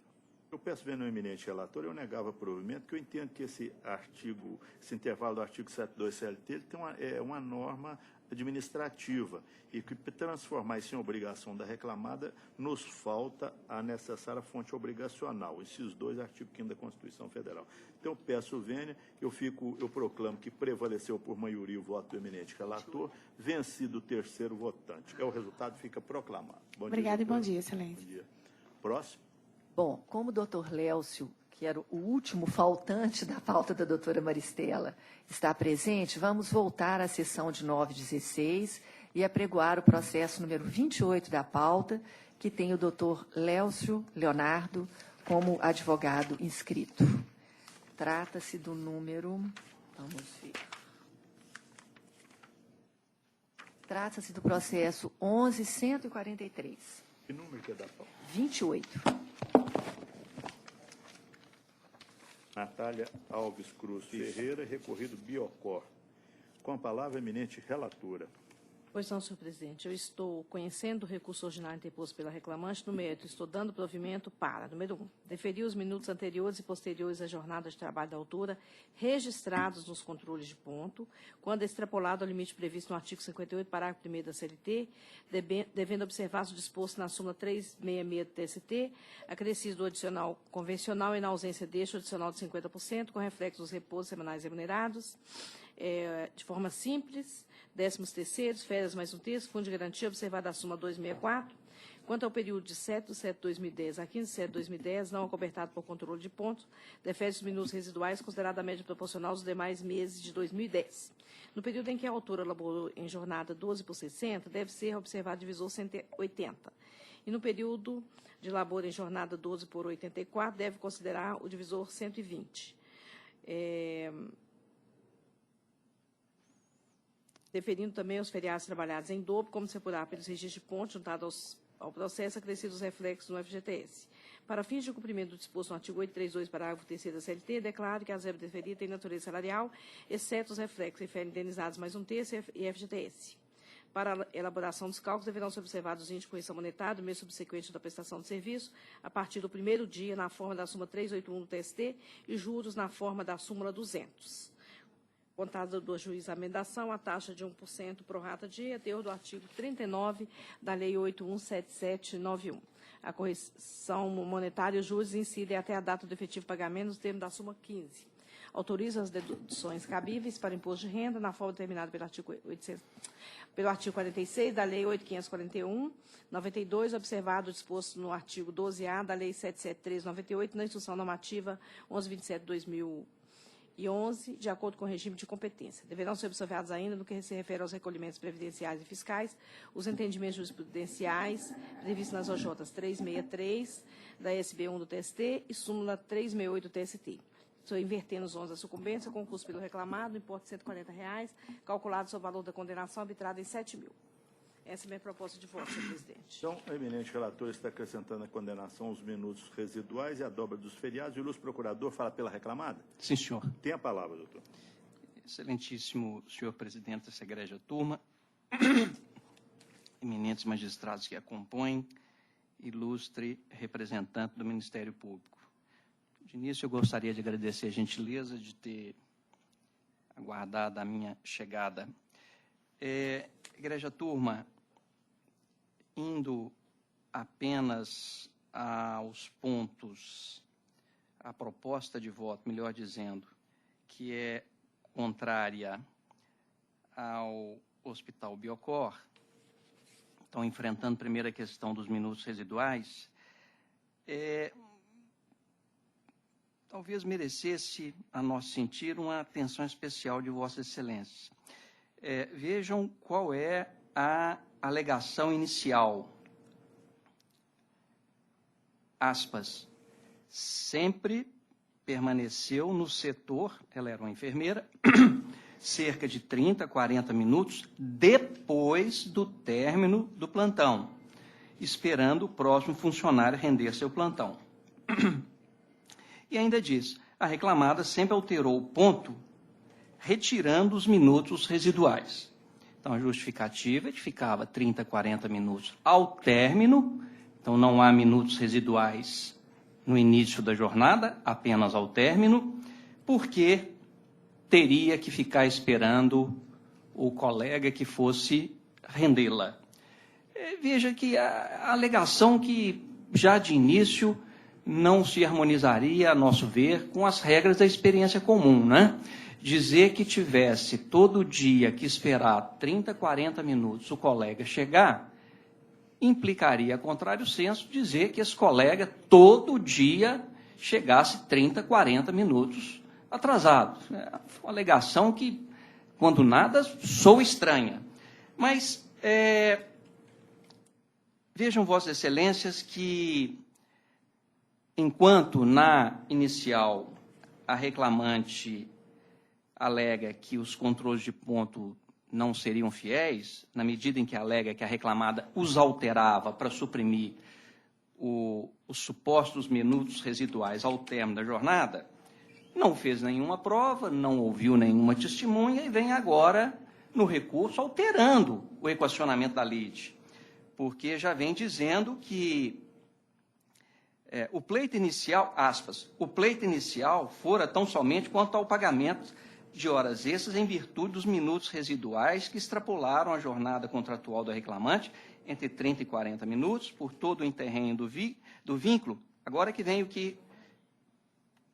Eu peço, vendo o eminente relator, eu negava provimento, porque eu entendo que esse intervalo do artigo 72 CLT, ele tem uma norma administrativa, e que para transformar isso em obrigação da reclamada, nos falta a necessária fonte obrigacional, esses 2 artigos 5º da Constituição Federal. Então, eu peço vênia, eu proclamo que prevaleceu por maioria o voto do eminente relator, vencido o 3º votante. O resultado fica proclamado. Obrigada e bom dia, excelência. Bom dia. Próximo. Bom, como o doutor Léucio, que era o último faltante da pauta da doutora Maristela, está presente, vamos voltar à sessão de 9/16 e apregoar o processo número 28 da pauta, que tem o doutor Léucio Leonardo como advogado inscrito. Trata-se do número... Vamos ver. Trata-se do processo 11.143. Que número que é da pauta? 28. Natália Alves Cruz Ferreira, recorrido Biocor. Com a palavra, eminente relatora. Pois não, senhor presidente. Eu estou conhecendo o recurso ordinário interposto pela reclamante no mérito. Estou dando provimento para, número 1, deferir os minutos anteriores e posteriores à jornada de trabalho da autora, registrados nos controles de ponto, quando extrapolado ao limite previsto no artigo 58, parágrafo 1º da CLT, devendo observar-se o disposto na súmula 366 do TST, acrescido do adicional convencional e, na ausência deste, o adicional de 50%, com reflexo dos repousos semanais remunerados, de forma simples, 13º, férias mais um terço, fundo de garantia, observada a súmula 264. Quanto ao período de 7/7/2010 a 15/7/2010, não acobertado por controle de pontos, defere-se os minutos residuais, considerada a média proporcional dos demais meses de 2010. No período em que a autora laborou em jornada 12/60, deve ser observado o divisor 180. E no período de labor em jornada 12/84, deve considerar o divisor 120. Deferindo também os feriados trabalhados em dobro, como se apurar pelos registros de pontos juntados ao processo, acrescidos os reflexos no FGTS. Para fins de cumprimento do disposto no artigo 832, parágrafo 3º da CLT, declaro que a verba deferida tem natureza salarial, exceto os reflexos e férias indenizados mais um terço e FGTS. Para a elaboração dos cálculos, deverão ser observados os índices de correção monetária do mês subsequente da prestação de serviço, a partir do primeiro dia, na forma da súmula 381 do TST, e juros na forma da súmula 200. Contado do ajuizamento da ação, a taxa de 1% pro rata dia, teor do artigo 39 da Lei 817791. A correção monetária e os juros incidem até a data do efetivo pagamento nos termos da súmula 15. autoriza as deduções cabíveis para imposto de renda na forma determinada pelo artigo 46 da Lei 8.541, 92, observado o disposto no artigo 12A da Lei 773/98, na Instrução Normativa 1127/2011, de acordo com o regime de competência. Deverão ser observados ainda, no que se refere aos recolhimentos previdenciais e fiscais, os entendimentos jurisprudenciais previstos nas OJs 363 da SB1 do TST e súmula 368 do TST. Estou invertendo os 11 da sucumbência, concurso pelo reclamado, no importe de R$ 140, calculado sobre o valor da condenação arbitrada em R$ 7.000. Essa é a minha proposta de voto, senhor presidente. Então, o eminente relator está acrescentando a condenação aos minutos residuais e a dobra dos feriados. E o ilustre procurador fala pela reclamada? Sim, senhor. Tem a palavra, doutor. Excelentíssimo senhor presidente dessa egrégia turma, eminentes magistrados que a compõem, ilustre representante do Ministério Público. De início, eu gostaria de agradecer a gentileza de ter aguardado a minha chegada. Egrégia turma, indo apenas aos pontos, a proposta de voto, melhor dizendo, que é contrária ao Hospital Biocor, estão enfrentando primeiro a questão dos minutos residuais, talvez merecesse, a nosso sentir, uma atenção especial de Vossas Excelências. Vejam qual é a alegação inicial. Aspas. Sempre permaneceu no setor, ela era uma enfermeira, cerca de 30, 40 minutos depois do término do plantão, esperando o próximo funcionário render seu plantão. E ainda diz, a reclamada sempre alterou o ponto, retirando os minutos residuais. Então, a justificativa é que ficava 30, 40 minutos ao término, então não há minutos residuais no início da jornada, apenas ao término, porque teria que ficar esperando o colega que fosse rendê-la. Veja que a alegação que, já de início, não se harmonizaria, a nosso ver, com as regras da experiência comum, né? Dizer que tivesse todo dia que esperar 30, 40 minutos o colega chegar, implicaria, a contrário senso, dizer que esse colega todo dia chegasse 30, 40 minutos atrasado. É uma alegação que, quando nada, soa estranha. Mas vejam, Vossas Excelências, que enquanto na inicial a reclamante alega que os controles de ponto não seriam fiéis, na medida em que alega que a reclamada os alterava para suprimir os supostos minutos residuais ao término da jornada, não fez nenhuma prova, não ouviu nenhuma testemunha e vem agora no recurso alterando o equacionamento da lide, porque já vem dizendo que o pleito inicial, aspas, o pleito inicial fora tão somente quanto ao pagamento de horas extras em virtude dos minutos residuais que extrapolaram a jornada contratual do reclamante entre 30 e 40 minutos por todo o interregno do vínculo. Agora que vem o que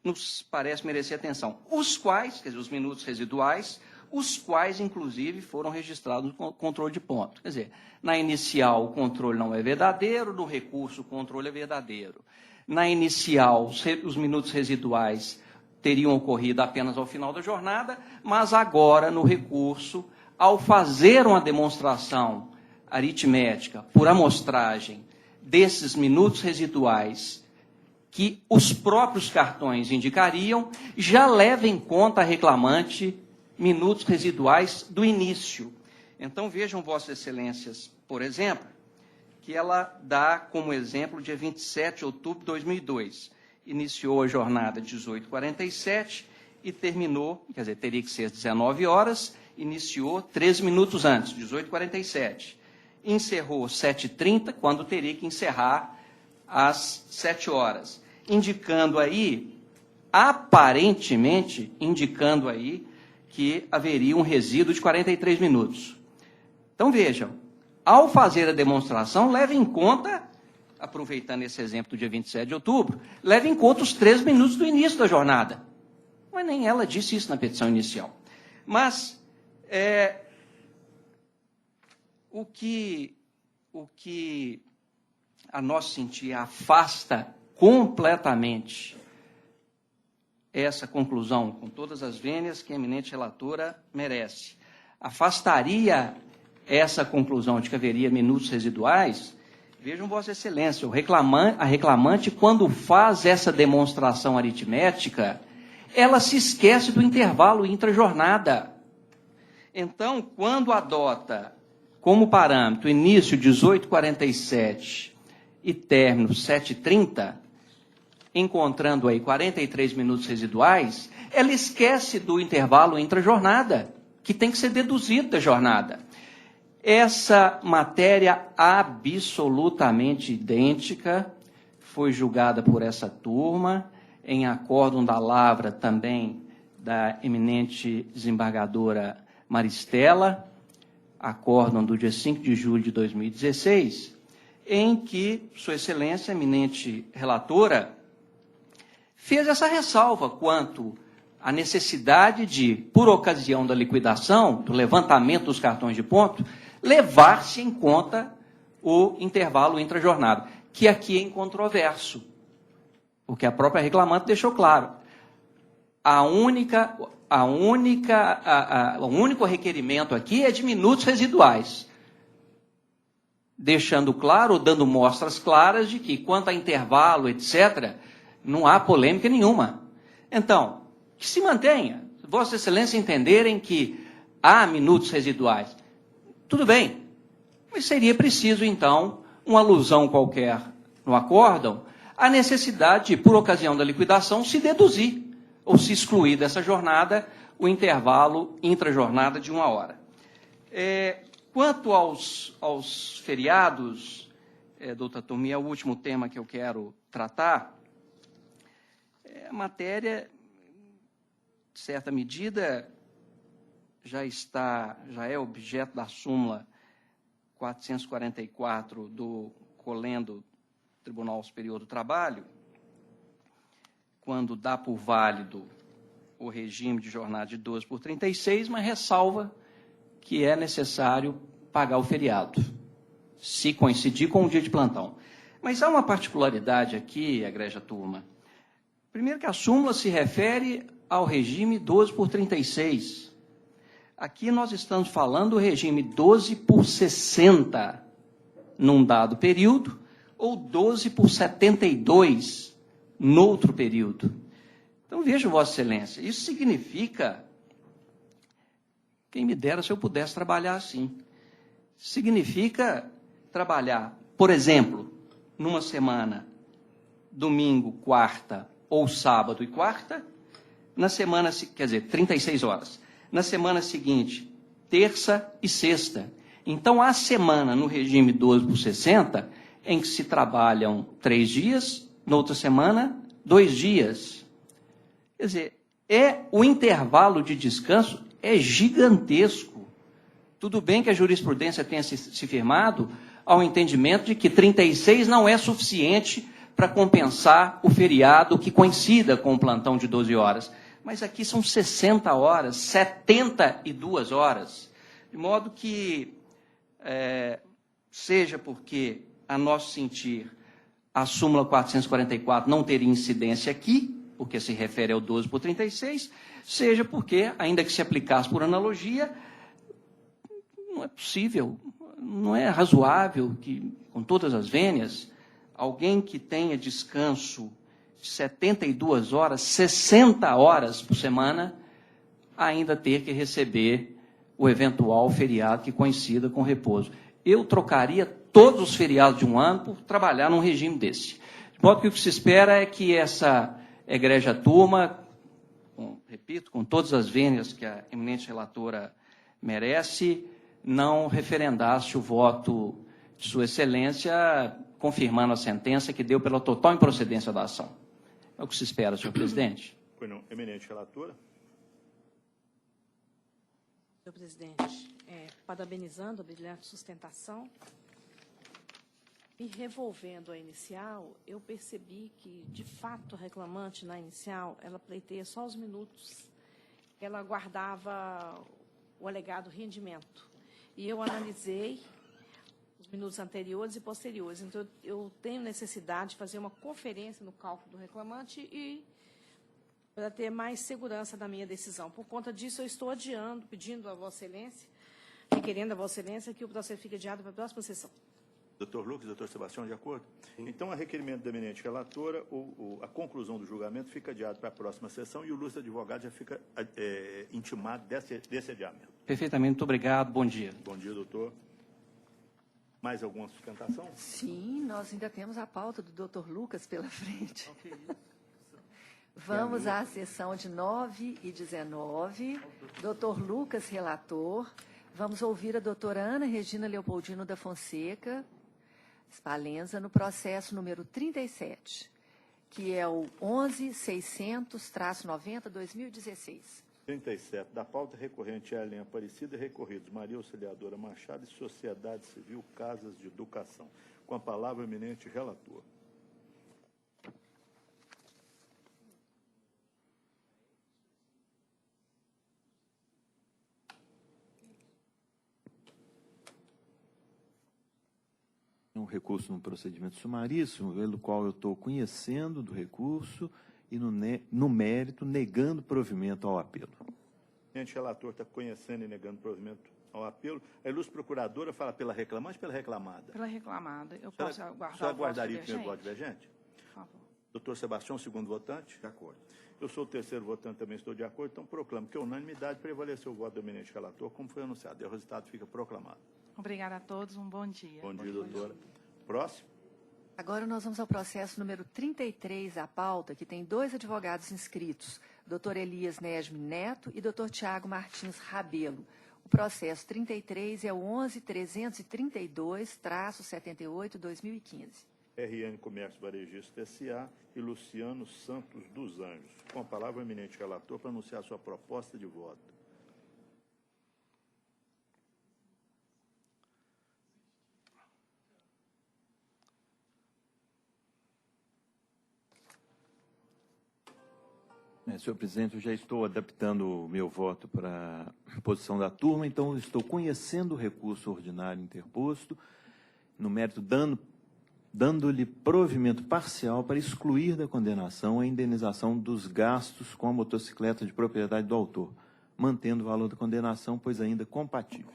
nos parece merecer atenção. Os quais, quer dizer, os minutos residuais, os quais, inclusive, foram registrados no controle de ponto. Quer dizer, na inicial, o controle não é verdadeiro, no recurso, o controle é verdadeiro. Na inicial, os minutos residuais teriam ocorrido apenas ao final da jornada, mas agora, no recurso, ao fazer uma demonstração aritmética por amostragem desses minutos residuais que os próprios cartões indicariam, já leva em conta a reclamante minutos residuais do início. Então, vejam, Vossas Excelências, por exemplo, que ela dá como exemplo dia 27 de outubro de 2002. Iniciou a jornada às 18h47 e terminou, quer dizer, teria que ser às 19 horas, iniciou 13 minutos antes, 18h47. Encerrou às 7h30, quando teria que encerrar às 7 horas. Indicando aí, aparentemente, indicando aí que haveria um resíduo de 43 minutos. Então, vejam, ao fazer a demonstração, leve em conta, aproveitando esse exemplo do dia 27 de outubro, leve em conta os 13 minutos do início da jornada. Mas nem ela disse isso na petição inicial. Mas o que a nosso sentir afasta completamente essa conclusão, com todas as vênias que a eminente relatora merece, afastaria essa conclusão de que haveria minutos residuais. Vejam, Vossa Excelência, a reclamante, quando faz essa demonstração aritmética, ela se esquece do intervalo intrajornada. Então, quando adota como parâmetro início 18h47 e término 7h30, encontrando aí 43 minutos residuais, ela esquece do intervalo intrajornada, que tem que ser deduzido da jornada. Essa matéria absolutamente idêntica foi julgada por essa turma, em acórdão da lavra também da eminente desembargadora Maristela, acórdão do dia 5 de julho de 2016, em que Sua Excelência, eminente relatora, fez essa ressalva quanto à necessidade de, por ocasião da liquidação, do levantamento dos cartões de ponto, levar-se em conta o intervalo intrajornada, que aqui é incontroverso, porque a própria reclamante deixou claro. O único requerimento aqui é de minutos residuais, deixando claro, dando mostras claras de que, quanto a intervalo, etc., não há polêmica nenhuma. Então, que se mantenha, Vossa Excelência entenderem que há minutos residuais. Tudo bem, mas seria preciso, então, uma alusão qualquer no acórdão à necessidade de, por ocasião da liquidação, se deduzir ou se excluir dessa jornada o intervalo intrajornada de 1 hora. Quanto aos feriados, doutora Turmi, é o último tema que eu quero tratar. A matéria, de certa medida, já é objeto da súmula 444 do Colendo Tribunal Superior do Trabalho, quando dá por válido o regime de jornada de 12 por 36, mas ressalva que é necessário pagar o feriado, se coincidir com o dia de plantão. Mas há uma particularidade aqui, egrégia turma. Primeiro que a súmula se refere ao regime 12 por 36. Aqui nós estamos falando do regime 12 por 60 num dado período ou 12 por 72 no outro período. Então, veja, Vossa Excelência, isso significa, quem me dera se eu pudesse trabalhar assim, significa trabalhar, por exemplo, numa semana, domingo, quarta, ou sábado e quarta, na semana, quer dizer, 36 horas. Na semana seguinte, terça e sexta. Então, há semana no regime 12 por 60, em que se trabalham 3 dias, na outra semana, 2 dias. Quer dizer, o intervalo de descanso é gigantesco. Tudo bem que a jurisprudência tenha se firmado ao entendimento de que 36 não é suficiente para compensar o feriado que coincida com o plantão de 12 horas. Mas aqui são 60 horas, 72 horas. De modo que, seja porque, a nosso sentir, a súmula 444 não teria incidência aqui, porque se refere ao 12 por 36, seja porque, ainda que se aplicasse por analogia, não é possível, não é razoável que, com todas as vênias, alguém que tenha descanso de 72 horas, 60 horas por semana, ainda ter que receber o eventual feriado que coincida com repouso. Eu trocaria todos os feriados de um ano por trabalhar num regime desse. De modo que o que se espera é que essa egrégia turma, repito, com todas as vênias que a eminente relatora merece, não referendasse o voto de Sua Excelência, confirmando a sentença que deu pela total improcedência da ação. É o que se espera, senhor presidente. Pois não, eminente relatora. Senhor presidente, parabenizando a brilhante sustentação E revolvendo a inicial, eu percebi que, de fato, a reclamante, na inicial, ela pleiteia só os minutos que ela guardava o alegado rendimento. E eu analisei os minutos anteriores e posteriores. Então, eu tenho necessidade de fazer uma conferência no cálculo do reclamante e para ter mais segurança na minha decisão. Por conta disso, eu estou adiando, pedindo a Vossa Excelência, requerendo a Vossa Excelência, que o processo fique adiado para a próxima sessão. Doutor Lucas, doutor Sebastião, de acordo? Sim. Então, a requerimento da eminente relatora, a conclusão do julgamento fica adiado para a próxima sessão e o ilustre advogado já fica intimado desse adiamento. Perfeitamente, muito obrigado, bom dia. Bom dia, doutor. Mais alguma sustentação? Sim, nós ainda temos a pauta do doutor Lucas pela frente. Vamos à sessão de 9 e 19. Doutor Lucas, relator. Vamos ouvir a doutora Ana Regina Leopoldino da Fonseca Spalenza, no processo número 37, que é o 11.600-90/2016. 37. Da pauta recorrente Ellen Aparecida, recorridos Maria Auxiliadora Machado e Sociedade Civil Casas de Educação. Com a palavra, eminente relator. Um recurso no procedimento sumaríssimo, pelo qual eu estou conhecendo do recurso e, no mérito, negando provimento ao apelo. O eminente relator está conhecendo e negando provimento ao apelo. A ilustre procuradora fala pela reclamante ou pela reclamada? Pela reclamada. Eu posso aguardar só aguardaria o primeiro voto divergente? divergente? Por favor. Doutor Sebastião, segundo votante? De acordo. Eu sou o terceiro votante, também estou de acordo, então proclamo que a unanimidade prevaleceu o voto do eminente relator, como foi anunciado. E o resultado fica proclamado. Obrigada a todos, um bom dia. Bom dia, doutora. Próximo. Agora nós vamos ao processo número 33, a pauta, que tem 2 advogados inscritos, doutor Elias Nesme Neto e doutor Tiago Martins Rabelo. O processo 33 é o 11.332-78/2015. RN Comércio Varejista S.A. e Luciano Santos dos Anjos. Com a palavra, o eminente relator para anunciar sua proposta de voto. Senhor presidente, eu já estou adaptando o meu voto para a posição da turma, então eu estou conhecendo o recurso ordinário interposto, no mérito dando-lhe provimento parcial para excluir da condenação a indenização dos gastos com a motocicleta de propriedade do autor, mantendo o valor da condenação, pois ainda compatível.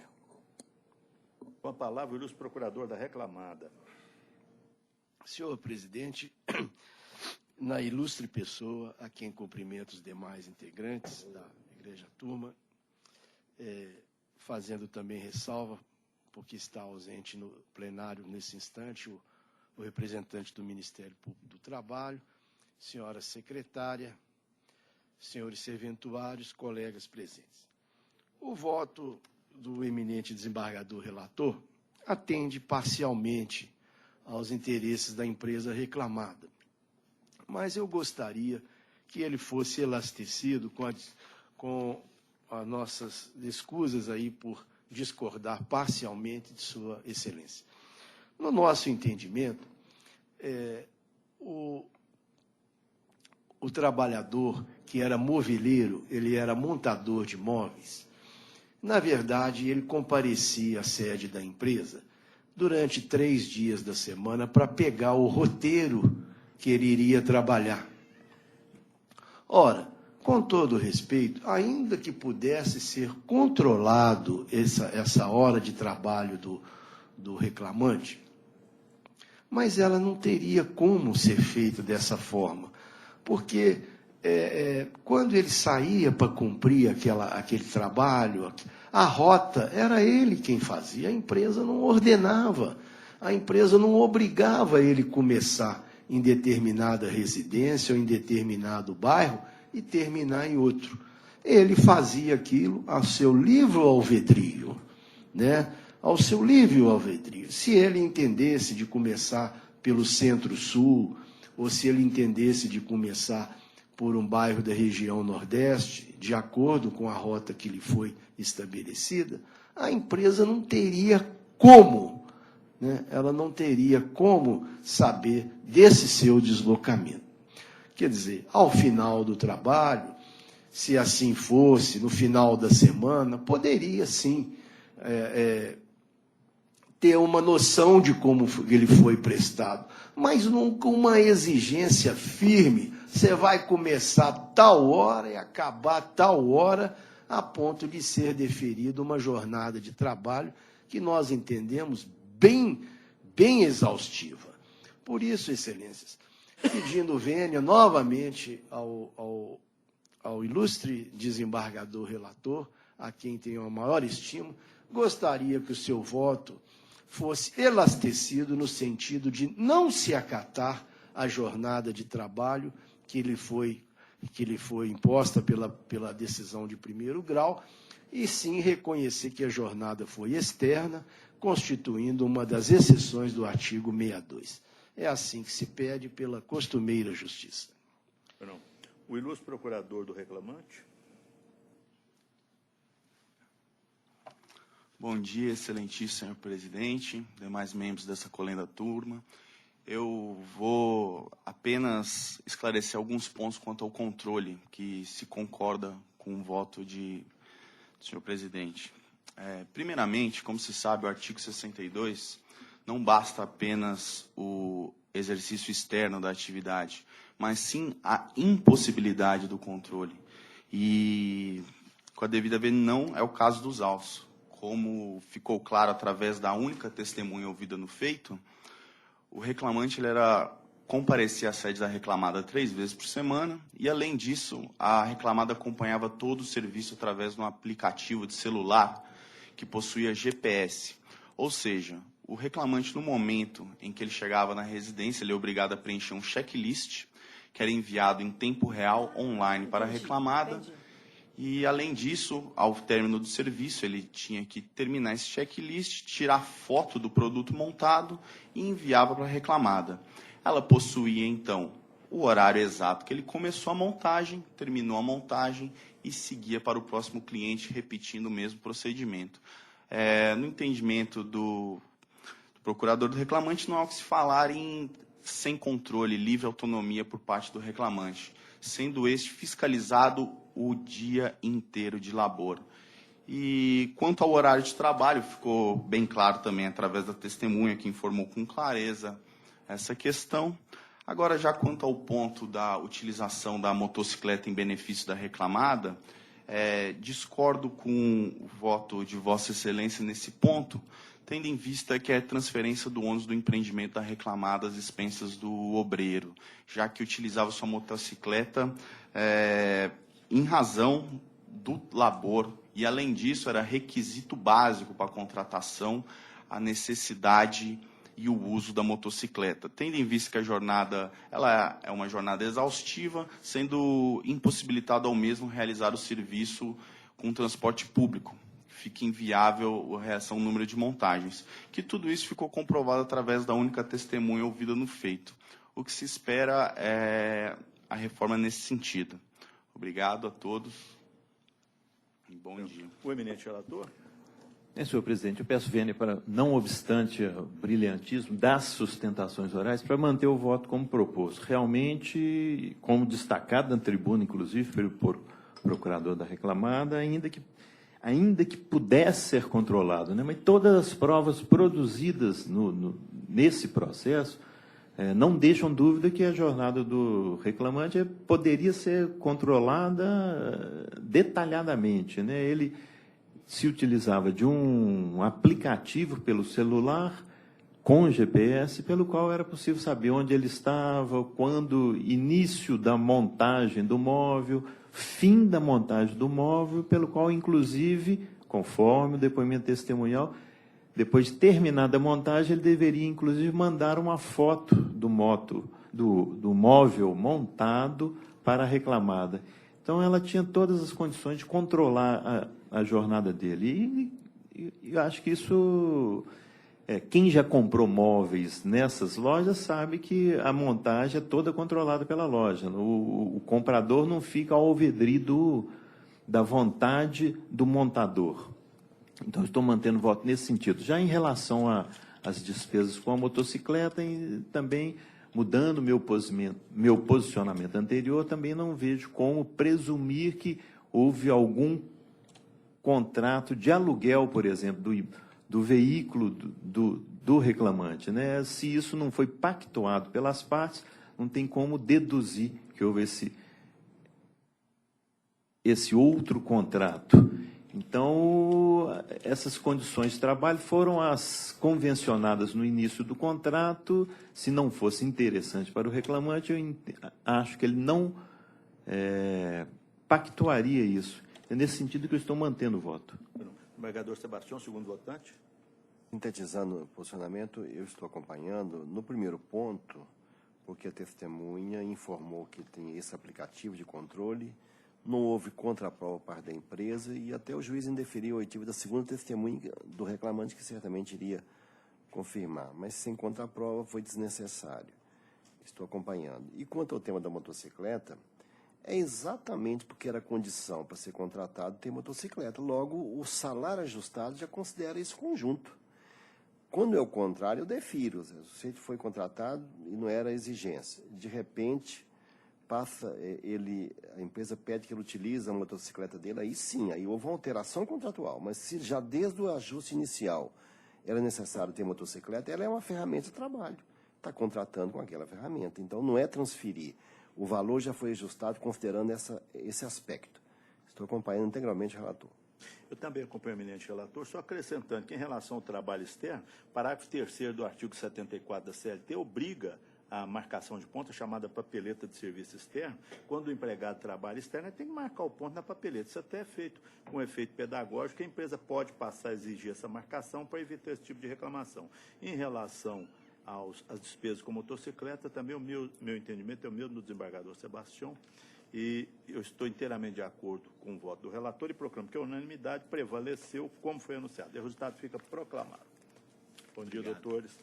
Com a palavra, o ilustre procurador da reclamada. Senhor presidente, na ilustre pessoa, a quem cumprimento os demais integrantes da Igreja Turma, fazendo também ressalva, porque está ausente no plenário nesse instante, o representante do Ministério Público do Trabalho, senhora secretária, senhores serventuários, colegas presentes. O voto do eminente desembargador relator atende parcialmente aos interesses da empresa reclamada, mas eu gostaria que ele fosse elastecido com as nossas escusas aí por discordar parcialmente de Sua Excelência. No nosso entendimento, o trabalhador que era moveleiro, ele era montador de móveis, na verdade, ele comparecia à sede da empresa durante 3 dias da semana para pegar o roteiro que ele iria trabalhar. Ora, com todo respeito, ainda que pudesse ser controlado essa hora de trabalho do reclamante, mas ela não teria como ser feita dessa forma, porque quando ele saía para cumprir aquele trabalho, a rota era ele quem fazia, a empresa não ordenava, a empresa não obrigava ele a começar em determinada residência ou em determinado bairro e terminar em outro. Ele fazia aquilo ao seu livre albedrio, né? Ao seu livre albedrio. Se ele entendesse de começar pelo Centro-Sul, ou se ele entendesse de começar por um bairro da região Nordeste, de acordo com a rota que lhe foi estabelecida, a empresa não teria como né, ela não teria como saber desse seu deslocamento. Quer dizer, ao final do trabalho, se assim fosse, no final da semana, poderia sim ter uma noção de como ele foi prestado, mas nunca uma exigência firme. Você vai começar tal hora e acabar tal hora, a ponto de ser deferida uma jornada de trabalho que nós entendemos bem exaustiva. Por isso, excelências, pedindo vênia novamente ao ilustre desembargador relator, a quem tenho a maior estima, gostaria que o seu voto fosse elastecido no sentido de não se acatar a jornada de trabalho que lhe foi imposta pela decisão de primeiro grau, e sim reconhecer que a jornada foi externa, constituindo uma das exceções do artigo 62. É assim que se pede pela costumeira justiça. Não. O ilustre procurador do reclamante. Bom dia, excelentíssimo senhor presidente, demais membros dessa colenda turma. Eu vou apenas esclarecer alguns pontos quanto ao controle, que se concorda com o voto do senhor presidente. Primeiramente, como se sabe, o artigo 62 não basta apenas o exercício externo da atividade, mas sim a impossibilidade do controle. E, com a devida vênia, não é o caso dos autos. Como ficou claro através da única testemunha ouvida no feito, o reclamante comparecia à sede da reclamada 3 vezes por semana e, além disso, a reclamada acompanhava todo o serviço através de um aplicativo de celular que possuía GPS. Ou seja, o reclamante, no momento em que ele chegava na residência, ele é obrigado a preencher um checklist que era enviado em tempo real, online, para a reclamada. E, além disso, ao término do serviço, ele tinha que terminar esse checklist, tirar foto do produto montado e enviava para a reclamada. Ela possuía, então, o horário exato que ele começou a montagem, terminou a montagem e seguia para o próximo cliente, repetindo o mesmo procedimento. No entendimento do procurador do reclamante, não há o que se falar em sem controle, livre autonomia por parte do reclamante, sendo este fiscalizado o dia inteiro de labor. E quanto ao horário de trabalho, ficou bem claro também através da testemunha que informou com clareza essa questão. Agora, já quanto ao ponto da utilização da motocicleta em benefício da reclamada, discordo com o voto de Vossa Excelência nesse ponto, tendo em vista que é transferência do ônus do empreendimento da reclamada às expensas do obreiro, já que utilizava sua motocicleta em razão do labor, e, além disso, era requisito básico para a contratação a necessidade e o uso da motocicleta, tendo em vista que a jornada é uma jornada exaustiva, sendo impossibilitado ao mesmo realizar o serviço com transporte público. Fica inviável a reação ao número de montagens, que tudo isso ficou comprovado através da única testemunha ouvida no feito. O que se espera é a reforma nesse sentido. Obrigado a todos. Bom dia. O eminente relator. Senhor presidente, eu peço vênia para, não obstante o brilhantismo das sustentações orais, para manter o voto como proposto. Realmente, como destacado na tribuna, inclusive, pelo procurador da reclamada, ainda que pudesse ser controlado, né? Mas todas as provas produzidas nesse processo não deixam dúvida que a jornada do reclamante poderia ser controlada detalhadamente, né? Ele se utilizava de um aplicativo pelo celular com GPS, pelo qual era possível saber onde ele estava, quando início da montagem do móvel, fim da montagem do móvel, pelo qual, inclusive, conforme o depoimento testemunhal, depois de terminada a montagem, ele deveria, inclusive, mandar uma foto do móvel montado para a reclamada. Então, ela tinha todas as condições de controlar a jornada dele. E eu acho que isso... quem já comprou móveis nessas lojas sabe que a montagem é toda controlada pela loja. O comprador não fica ao alvedrio da vontade do montador. Então, estou mantendo o voto nesse sentido. Já em relação à as despesas com a motocicleta e também, mudando meu posicionamento anterior, também não vejo como presumir que houve algum contrato de aluguel, por exemplo, do veículo do reclamante, né? Se isso não foi pactuado pelas partes, não tem como deduzir que houve esse outro contrato. Então, essas condições de trabalho foram as convencionadas no início do contrato. Se não fosse interessante para o reclamante, eu acho que ele não pactuaria isso. É nesse sentido que eu estou mantendo o voto. Embargador Sebastião, segundo votante. Sintetizando o posicionamento, eu estou acompanhando no primeiro ponto, porque a testemunha informou que tem esse aplicativo de controle, não houve contraprova por parte da empresa e até o juiz indeferiu o oitivo da segunda testemunha do reclamante, que certamente iria confirmar, mas sem contraprova foi desnecessário. Estou acompanhando. E quanto ao tema da motocicleta, é exatamente porque era condição para ser contratado ter motocicleta. Logo, o salário ajustado já considera esse conjunto. Quando é o contrário, eu defiro. O sujeito foi contratado e não era exigência. De repente, a empresa pede que ele utilize a motocicleta dele, aí sim, aí houve uma alteração contratual. Mas se já desde o ajuste inicial era necessário ter motocicleta, ela é uma ferramenta de trabalho. Está contratando com aquela ferramenta. Então, não é transferir. O valor já foi ajustado considerando esse aspecto. Estou acompanhando integralmente o relator. Eu também acompanho o eminente relator, só acrescentando que, em relação ao trabalho externo, parágrafo 3º do artigo 74 da CLT obriga a marcação de ponto, chamada papeleta de serviço externo. Quando o empregado trabalha externo, ele tem que marcar o ponto na papeleta. Isso até é feito com efeito pedagógico, a empresa pode passar a exigir essa marcação para evitar esse tipo de reclamação. Em relação às despesas com motocicleta, também o meu entendimento é o mesmo do desembargador Sebastião, e eu estou inteiramente de acordo com o voto do relator e proclamo que a unanimidade prevaleceu como foi anunciado. E o resultado fica proclamado. Bom dia, doutores.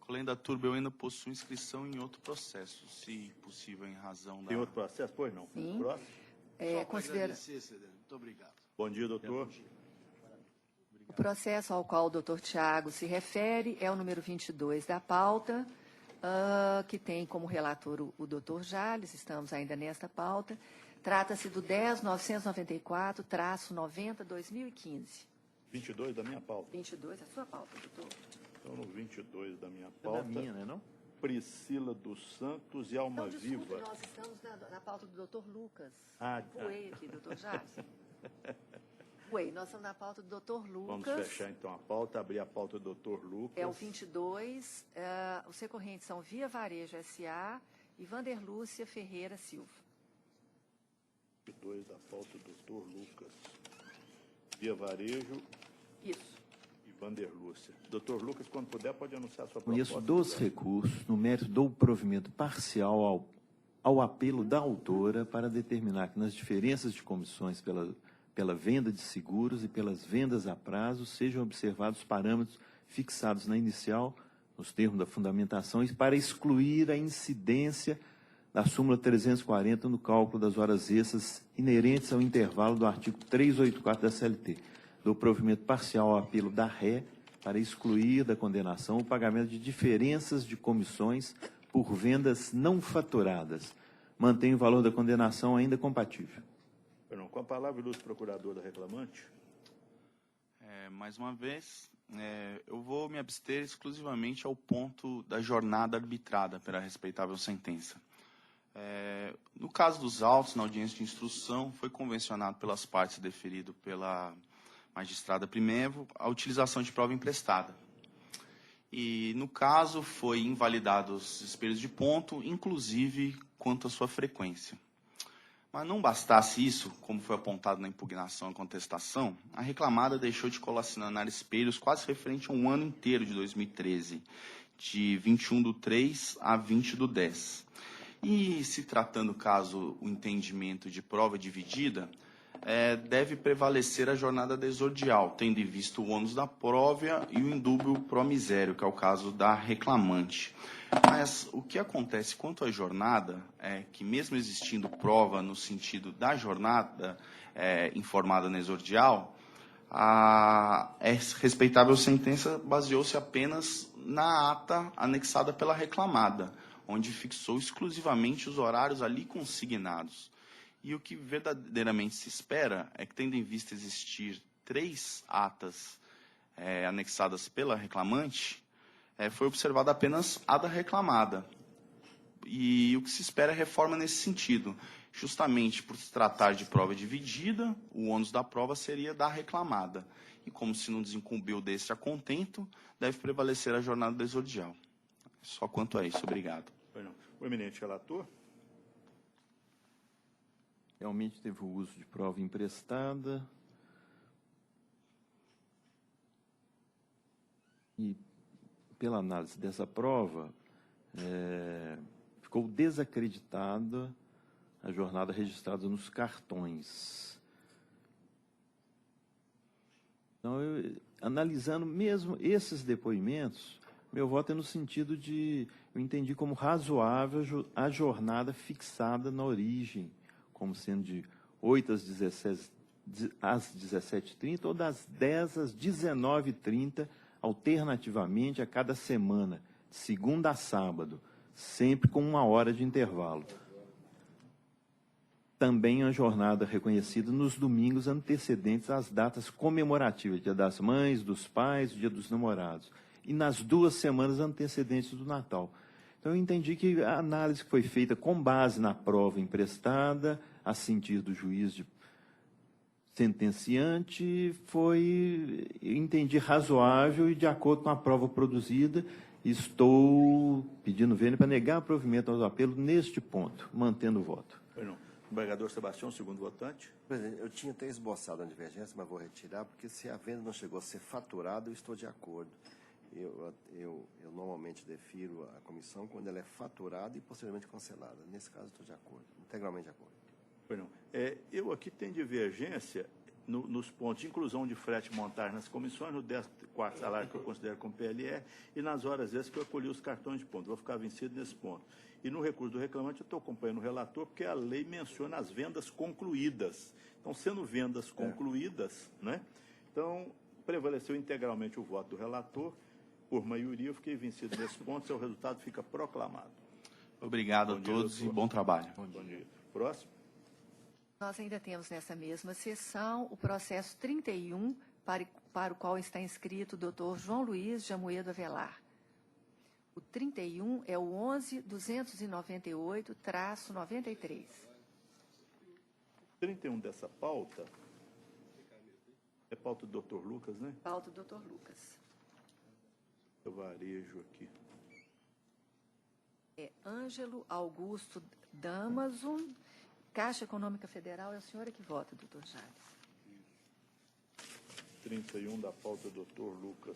Colenda Turba, eu ainda possuo inscrição em outro processo, se possível, em razão da... Tem outro processo? Pois não. Sim. Próximo. Só para agradecer, Cedeno. Muito obrigado. Bom dia, doutor. O processo ao qual o doutor Tiago se refere é o número 22 da pauta, que tem como relator o doutor Jales, estamos ainda nesta pauta. Trata-se do 10.994-90-2015. 22 da minha pauta. 22, a sua pauta, doutor. Então, no 22 da minha pauta. É da minha, né, não? Priscila dos Santos e Alma Então, desculpe, Viva. nós estamos na pauta do doutor Lucas. Ah, Voei aqui, doutor Jales. Voei, nós estamos na pauta do doutor Lucas. Vamos fechar, então, a pauta, abrir a pauta do doutor Lucas. É o 22, os recorrentes são Via Varejo S.A. e Vanderlúcia Ferreira Silva. 22 da pauta do doutor Lucas. Via Varejo. Isso. E Vanderlúcia. Doutor Lucas, quando puder, pode anunciar a sua Conheço proposta. 2 recursos no mérito do provimento parcial ao apelo da autora para determinar que nas diferenças de comissões pela venda de seguros e pelas vendas a prazo sejam observados parâmetros fixados na inicial, nos termos da fundamentação, e para excluir a incidência da súmula 340 no cálculo das horas extras inerentes ao intervalo do artigo 384 da CLT, do provimento parcial ao apelo da ré para excluir da condenação o pagamento de diferenças de comissões por vendas não faturadas. Mantém o valor da condenação ainda compatível. Com a palavra, o ilustre procurador da reclamante. Mais uma vez, eu vou me abster exclusivamente ao ponto da jornada arbitrada pela respeitável sentença. No caso dos autos, na audiência de instrução, foi convencionado pelas partes deferido pela magistrada Primevo a utilização de prova emprestada. E, no caso, foi invalidado os espelhos de ponto, inclusive quanto à sua frequência. Mas não bastasse isso, como foi apontado na impugnação e contestação, a reclamada deixou de colacionar espelhos quase referente a um ano inteiro de 2013, de 21/3 a 20/10. E, se tratando caso o entendimento de prova dividida, deve prevalecer a jornada desordial, tendo em vista o ônus da prova e o indúbio pro misério, que é o caso da reclamante. Mas o que acontece quanto à jornada é que, mesmo existindo prova no sentido da jornada informada na exordial, a respeitável sentença baseou-se apenas na ata anexada pela reclamada, onde fixou exclusivamente os horários ali consignados. E o que verdadeiramente se espera é que, tendo em vista existir 3 atas anexadas pela reclamante, foi observada apenas a da reclamada. E o que se espera é reforma nesse sentido. Justamente por se tratar de prova dividida, o ônus da prova seria da reclamada. E como se não desincumbiu desse a contento, deve prevalecer a jornada desordem. Só quanto a isso. Obrigado. O eminente relator. Realmente teve o uso de prova emprestada. E, pela análise dessa prova, ficou desacreditada a jornada registrada nos cartões. Então, analisando mesmo esses depoimentos, meu voto é no sentido de, eu entendi como razoável a jornada fixada na origem, como sendo de 8 às 17h30 ou das 10 às 19h30, alternativamente a cada semana, de segunda a sábado, sempre com 1 hora de intervalo. Também a jornada reconhecida nos domingos antecedentes às datas comemorativas, Dia das Mães, dos Pais, Dia dos Namorados, e nas 2 semanas antecedentes do Natal. Então, eu entendi que a análise que foi feita com base na prova emprestada, a sentir do juiz de sentenciante, foi, eu entendi, razoável e de acordo com a prova produzida. Estou pedindo vênia para negar o provimento ao apelo neste ponto, mantendo o voto. Embargador Sebastião, segundo votante. Presidente, eu tinha até esboçado a divergência, mas vou retirar, porque se a venda não chegou a ser faturada, eu estou de acordo. Eu normalmente defiro a comissão quando ela é faturada e posteriormente cancelada. Nesse caso, estou de acordo, integralmente de acordo. Eu aqui tenho divergência nos pontos de inclusão de frete e montagem nas comissões, no 14º salário que eu considero como PLR, e nas horas extras que eu acolhi os cartões de ponto. Vou ficar vencido nesse ponto. E no recurso do reclamante, eu estou acompanhando o relator, porque a lei menciona as vendas concluídas. Então, sendo vendas concluídas, né? Então, prevaleceu integralmente o voto do relator. Por maioria, eu fiquei vencido nesse ponto. Seu resultado fica proclamado. Obrigado a todos e bom trabalho. Bom dia. Próximo. Nós ainda temos nessa mesma sessão o processo 31, para o qual está inscrito o doutor João Luiz de Amoedo Avelar. O 31 é o 11.298-93. 31 dessa pauta é pauta do Dr. Lucas, né? Pauta do Dr. Lucas. Eu varejo aqui. É Ângelo Augusto Damaso, Caixa Econômica Federal. É o senhor que vota, doutor Jales. 31 da pauta do Dr. Lucas.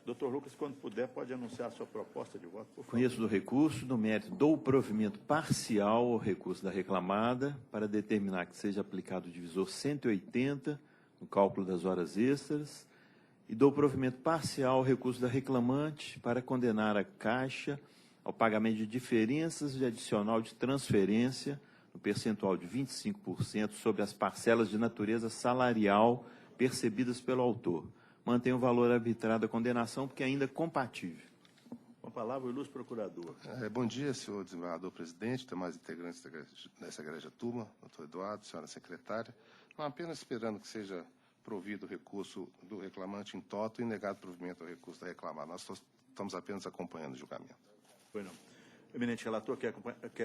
Doutor Lucas, quando puder, pode anunciar a sua proposta de voto, por favor. Conheço do recurso, no mérito do provimento parcial ao recurso da reclamada, para determinar que seja aplicado o divisor 180 no cálculo das horas extras, e dou provimento parcial ao recurso da reclamante para condenar a Caixa ao pagamento de diferenças de adicional de transferência no percentual de 25% sobre as parcelas de natureza salarial percebidas pelo autor. Mantém o valor arbitrado da condenação, porque ainda é compatível. Com a palavra, o ilustre procurador. Bom dia, senhor desembargador presidente, demais integrantes dessa egregia turma, doutor Eduardo, senhora secretária. Não apenas esperando que seja provido o recurso do reclamante em toto e negado provimento ao recurso da reclamada. Nós estamos apenas acompanhando o julgamento. Foi não. Eminente relator, quer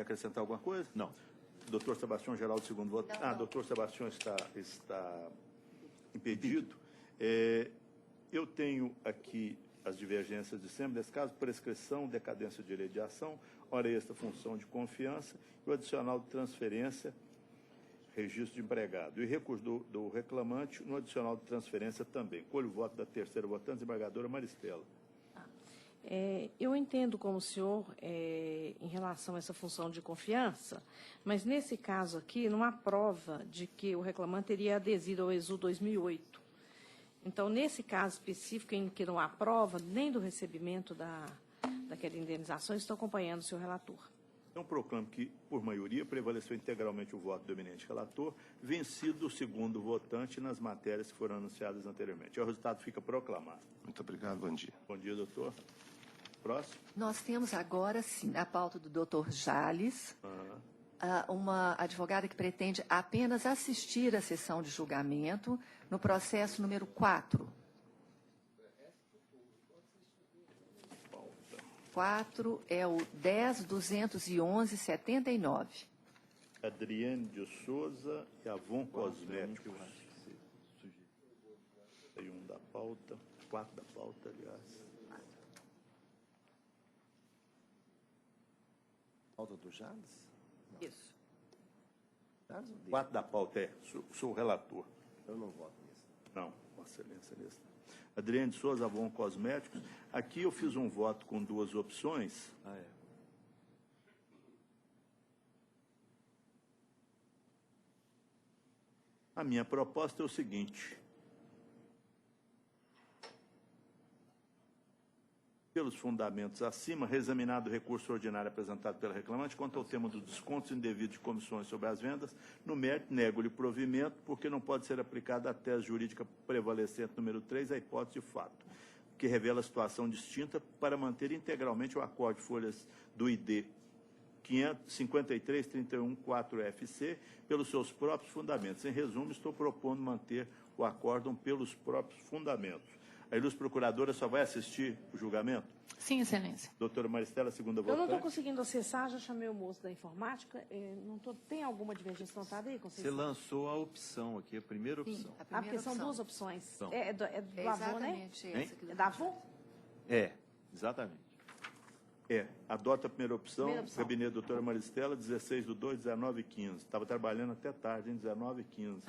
acrescentar alguma coisa? Não. Doutor Sebastião Geraldo, segundo voto. Doutor Sebastião está impedido. Eu tenho aqui as divergências de sempre, nesse caso, prescrição, decadência de direito de ação, hora extra, função de confiança, e o adicional de transferência, registro de empregado. E recurso do reclamante no adicional de transferência também. Colho o voto da terceira votante, desembargadora Maristela. Eu entendo como o senhor em relação a essa função de confiança, mas nesse caso aqui não há prova de que o reclamante teria adesido ao ESU 2008. Então, nesse caso específico em que não há prova nem do recebimento daquela indenização, estou acompanhando o senhor relator. Então, proclamo que, por maioria, prevaleceu integralmente o voto do eminente relator, vencido o segundo votante nas matérias que foram anunciadas anteriormente. O resultado fica proclamado. Muito obrigado, bom dia. Bom dia, doutor. Próximo. Nós temos agora, sim, na pauta do doutor Jales, uma advogada que pretende apenas assistir à sessão de julgamento no processo número 4. 4 é o 10.211.79. Adriane de Souza e Avon Cosméticos. Tem um da pauta, 4 da pauta, aliás. Pauta do Jales? Isso. Jales ou dele? 4 da pauta, sou o relator. Eu não voto nisso. Não, Vossa Excelência, nesse não. Adriane de Souza, Avon Cosméticos. Aqui eu fiz um voto com 2 opções. A minha proposta é o seguinte. Pelos fundamentos acima, reexaminado o recurso ordinário apresentado pela reclamante quanto ao tema dos descontos indevidos de comissões sobre as vendas, no mérito, nego-lhe o provimento, porque não pode ser aplicada a tese jurídica prevalecente número 3, a hipótese de fato, que revela a situação distinta para manter integralmente o acorde de folhas do ID 53.31.4FC pelos seus próprios fundamentos. Em resumo, estou propondo manter o acórdão pelos próprios fundamentos. A ilustre procuradora só vai assistir o julgamento? Sim, Excelência. Doutora Maristela, segunda Eu não votante. estou conseguindo acessar, já chamei o moço da informática. Tem alguma divergência notada aí, Você Conceição? lançou a opção aqui, a primeira opção. Porque são 2 opções. Opção. É do Avon, né? essa É da Avon? É, exatamente. Adota a primeira opção, Primeira opção. gabinete da doutora Maristela, 16/2, 19h15. Estava trabalhando até tarde, em 19h15.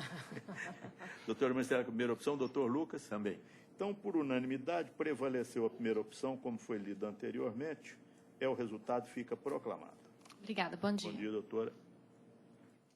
Doutora Maristela, primeira opção, doutor Lucas? Também. Então, por unanimidade, prevaleceu a primeira opção, como foi lida anteriormente, o resultado fica proclamado. Obrigada, bom dia. Bom dia, doutora.